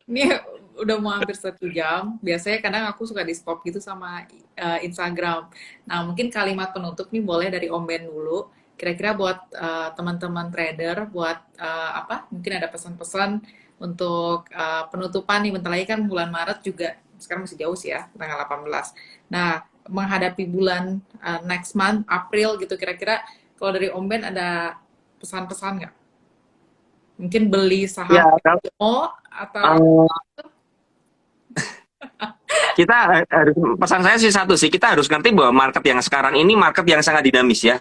Ini udah mau hampir 1 jam. Biasanya kadang aku suka di stop gitu sama Instagram. Nah, mungkin kalimat penutup nih boleh dari Om Ben dulu. Kira-kira buat teman-teman trader, buat apa? Mungkin ada pesan-pesan untuk penutupan nih. Bentar lagi kan bulan Maret juga. Sekarang masih jauh sih ya, tanggal 18. Nah, menghadapi bulan next month, April gitu, kira-kira kalau dari Om Ben ada pesan-pesan nggak? Mungkin beli saham Ya, atau kita harus pesan saya sih satu sih, kita harus ngerti bahwa market yang sekarang ini market yang sangat dinamis ya.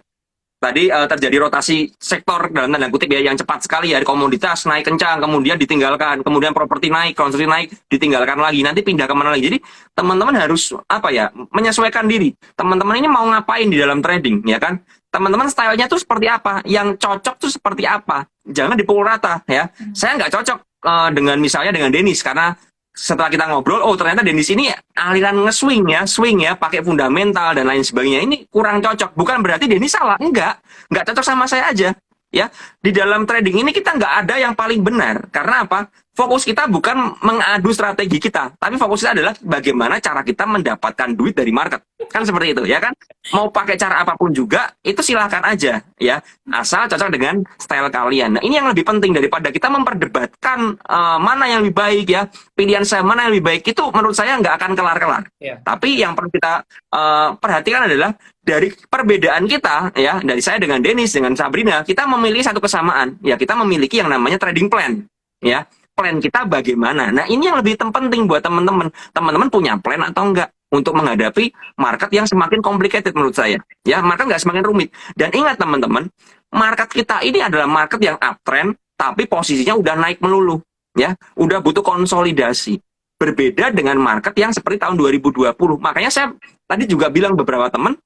Tadi terjadi rotasi sektor dalam tanda kutip ya yang cepat sekali ya, komoditas naik kencang, kemudian ditinggalkan, kemudian properti naik, konstruksi naik, ditinggalkan lagi, nanti pindah kemana lagi. Jadi teman-teman harus apa ya menyesuaikan diri. Teman-teman ini mau ngapain di dalam trading ya kan? Teman-teman stylenya tuh seperti apa? Yang cocok tuh seperti apa? Jangan dipukul rata ya. Saya nggak cocok dengan misalnya dengan Denis karena setelah kita ngobrol, oh ternyata Dennis ini aliran swing ya, pakai fundamental dan lain sebagainya. Ini kurang cocok. Bukan berarti Dennis salah, nggak cocok sama saya aja. Ya, di dalam trading ini kita nggak ada yang paling benar. Karena apa? Fokus kita bukan mengadu strategi kita, tapi fokusnya adalah bagaimana cara kita mendapatkan duit dari market. Kan seperti itu, ya kan? Mau pakai cara apapun juga, itu silahkan aja, ya. Asal cocok dengan style kalian. Nah, ini yang lebih penting daripada kita memperdebatkan mana yang lebih baik, ya. Pilihan saya mana yang lebih baik, itu menurut saya nggak akan kelar-kelar. Yeah. Tapi yang perlu kita perhatikan adalah dari perbedaan kita, ya, dari saya dengan Dennis, dengan Sabrina, kita memiliki satu kesamaan, ya, kita memiliki yang namanya trading plan, ya. Plan kita bagaimana. Nah, ini yang lebih penting buat teman-teman. Teman-teman punya plan atau enggak untuk menghadapi market yang semakin complicated menurut saya. Ya, market nggak semakin rumit. Dan ingat teman-teman, market kita ini adalah market yang uptrend, tapi posisinya udah naik melulu. Ya, udah butuh konsolidasi. Berbeda dengan market yang seperti tahun 2020. Makanya saya tadi juga bilang beberapa teman,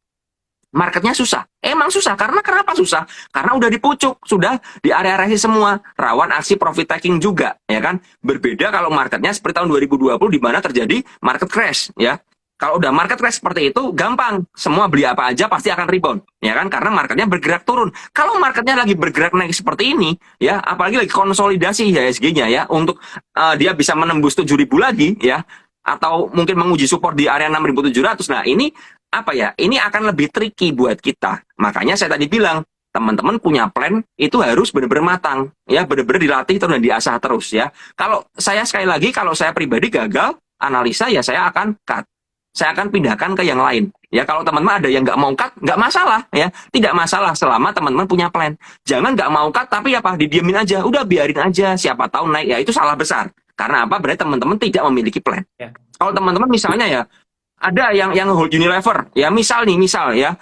marketnya susah. Emang susah. Karena kenapa susah? Karena udah dipucuk, sudah di area resist semua, rawan aksi profit taking juga, ya kan? Berbeda kalau marketnya seperti tahun 2020 di mana terjadi market crash, ya. Kalau udah market crash seperti itu, gampang. Semua beli apa aja pasti akan rebound, ya kan? Karena marketnya bergerak turun. Kalau marketnya lagi bergerak naik seperti ini, ya, apalagi lagi konsolidasi IHSG-nya, ya, untuk dia bisa menembus 7.000 lagi, ya, atau mungkin menguji support di area 6.700. Nah, ini apa ya, ini akan lebih tricky buat kita. Makanya saya tadi bilang, teman-teman punya plan itu harus benar-benar matang, ya, benar-benar dilatih terus dan diasah terus, ya. Kalau saya sekali lagi, kalau saya pribadi gagal analisa, ya saya akan cut, saya akan pindahkan ke yang lain, ya. Kalau teman-teman ada yang nggak mau cut, nggak masalah, ya, tidak masalah selama teman-teman punya plan. Jangan nggak mau cut tapi apa, didiemin aja, udah biarin aja, siapa tahu naik, ya itu salah besar. Karena apa? Berarti teman-teman tidak memiliki plan. Ya. Kalau teman-teman misalnya ya ada yang hold Unilever, ya, misal ya,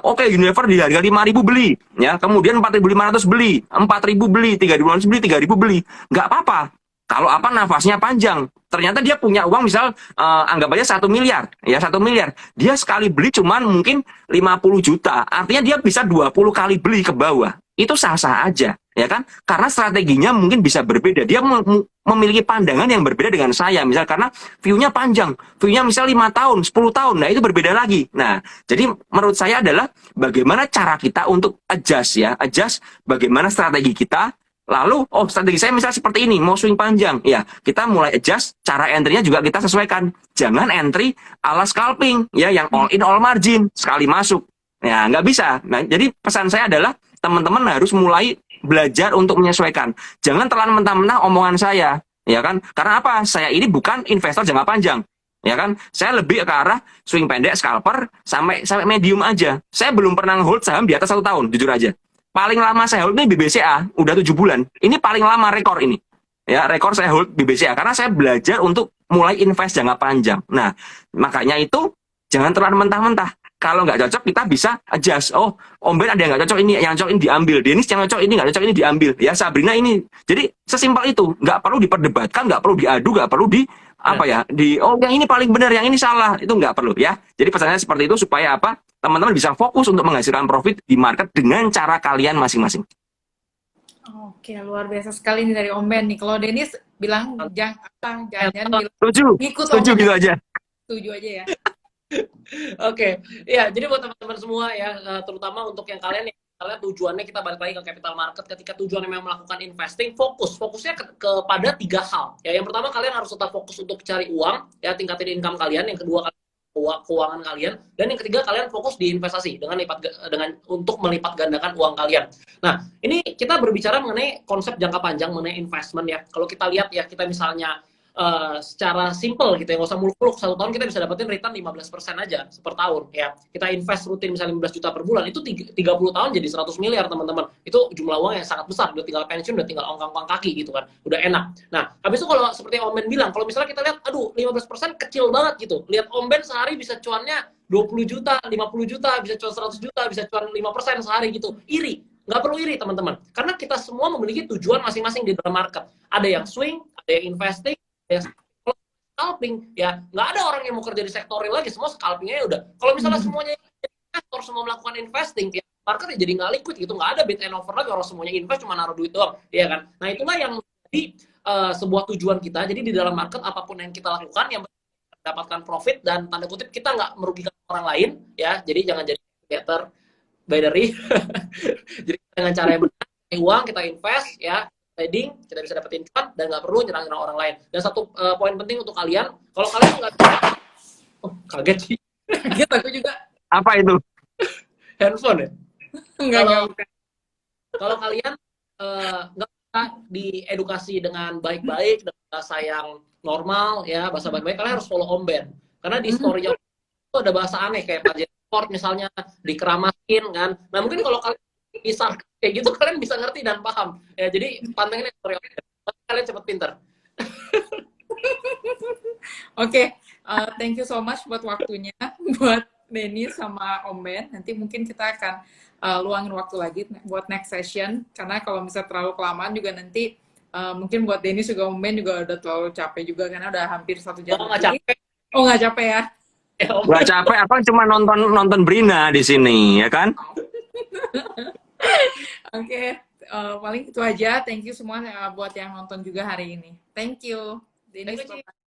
oke, Unilever di harga 5.000 beli, ya, kemudian 4.500 beli, 4.000 beli, 3.500 beli, 3.000 beli, nggak apa-apa. Kalau apa, nafasnya panjang. Ternyata dia punya uang misal anggap aja 1 miliar, ya, 1 miliar. Dia sekali beli cuman mungkin 50 juta, artinya dia bisa 20 kali beli ke bawah. Itu sah-sah aja, ya kan? Karena strateginya mungkin bisa berbeda. Dia memiliki pandangan yang berbeda dengan saya, misal karena view-nya panjang, view-nya misal 5 tahun, 10 tahun, nah itu berbeda lagi. Nah, jadi menurut saya adalah bagaimana cara kita untuk adjust, ya, adjust bagaimana strategi kita. Lalu, oh, strategi saya misal seperti ini, mau swing panjang, ya, kita mulai adjust, cara entry-nya juga kita sesuaikan. Jangan entry ala scalping, ya, yang all in all margin, sekali masuk. Ya, nggak bisa. Nah, jadi pesan saya adalah teman-teman harus mulai belajar untuk menyesuaikan. Jangan telan mentah-mentah omongan saya, ya kan? Karena apa? Saya ini bukan investor jangka panjang, ya kan? Saya lebih ke arah swing pendek, scalper, sampai medium aja. Saya belum pernah hold saham di atas 1 tahun, jujur aja. Paling lama saya hold ini BBCA, udah 7 bulan. Ini paling lama rekor ini. Ya, rekor saya hold BBCA, karena saya belajar untuk mulai invest jangka panjang. Nah, makanya itu jangan telan mentah-mentah. Kalau nggak cocok, kita bisa adjust. Oh, Om Ben ada yang nggak cocok ini, yang cocok ini diambil. Dennis yang cocok ini, nggak cocok ini diambil. Ya, Sabrina ini. Jadi, sesimpel itu. Nggak perlu diperdebatkan, nggak perlu diadu, nggak perlu oh, yang ini paling benar, yang ini salah. Itu nggak perlu, ya. Jadi, pesannya seperti itu supaya apa? Teman-teman bisa fokus untuk menghasilkan profit di market dengan cara kalian masing-masing. Oke, luar biasa sekali nih dari Om Ben nih. Kalau Dennis bilang jangan bilang ikut Setuju gitu aja. Setuju aja ya. Oke, ya, jadi buat teman-teman semua ya, terutama untuk yang kalian tujuannya, kita balik lagi ke capital market, ketika tujuannya memang melakukan investing, fokusnya kepada 3 hal. Ya, yang pertama, kalian harus tetap fokus untuk cari uang, ya, tingkatin income kalian. Yang kedua, keuangan kalian, dan yang ketiga, kalian fokus di investasi untuk melipat gandakan uang kalian. Nah, ini kita berbicara mengenai konsep jangka panjang, mengenai investment, ya. Kalau kita lihat ya, kita misalnya secara simple gitu ya, nggak usah muluk-muluk, 1 tahun kita bisa dapetin return 15% aja per tahun, ya. Kita invest rutin misalnya 15 juta per bulan, itu 30 tahun jadi 100 miliar, teman-teman. Itu jumlah uang yang sangat besar, udah tinggal pensiun, udah tinggal ongkang-ongkang kaki gitu kan, udah enak. Nah, habis itu kalau seperti Om Ben bilang, kalau misalnya kita lihat, aduh, 15% kecil banget gitu. Lihat Om Ben sehari bisa cuannya 20 juta, 50 juta, bisa cuan 100 juta, bisa cuan 5% sehari gitu. Iri. Nggak perlu iri, teman-teman. Karena kita semua memiliki tujuan masing-masing di dalam market. Ada yang swing, ada yang investing, kalau scalping, ya nggak ada orang yang mau kerja di sektor real lagi, semua scalpingnya udah. Kalau misalnya semuanya investor, semua melakukan investing, ya market jadi nggak liquid gitu, nggak ada bid and offer lagi, orang semuanya invest cuma naruh duit doang, ya kan? Nah, itulah yang menjadi sebuah tujuan kita. Jadi di dalam market apapun yang kita lakukan yang mendapatkan profit dan tanda kutip kita nggak merugikan orang lain ya. Jadi jangan jadi creator binary. Jadi dengan cara yang benar, uang kita invest ya, trading kita bisa dapetin cuan dan nggak perlu nyerang-nyerang orang lain. Dan satu poin penting untuk kalian, kalau kalian nggak kaget sih, Kaget aku juga. Apa itu? handphone ya. Enggak. Kalau kalian nggak bisa diedukasi dengan baik-baik dengan bahasa yang normal ya, bahasa baik-baik, kalian harus follow Om Ben. Karena di story-nya itu ada bahasa aneh kayak Pak Sport misalnya, dikeramasin kan. Nah mungkin kalau kalian bisa kayak gitu kalian bisa ngerti dan paham ya. Jadi pantengin story Om Ben. Kalian cepet pinter. Oke, thank you so much buat waktunya, buat Denny sama Om Ben. Nanti mungkin kita akan luangin waktu lagi buat next session. Karena kalau misalnya terlalu kelamaan juga nanti mungkin buat Denny juga Om Ben juga udah terlalu capek juga karena udah hampir 1 jam. Oh nggak capek? Oh nggak capek ya? Gak capek, apa cuma nonton Brina di sini, ya kan? Oke, paling itu aja. Thank you semua buat yang nonton juga hari ini. Thank you. Denny, Thank you, Ci.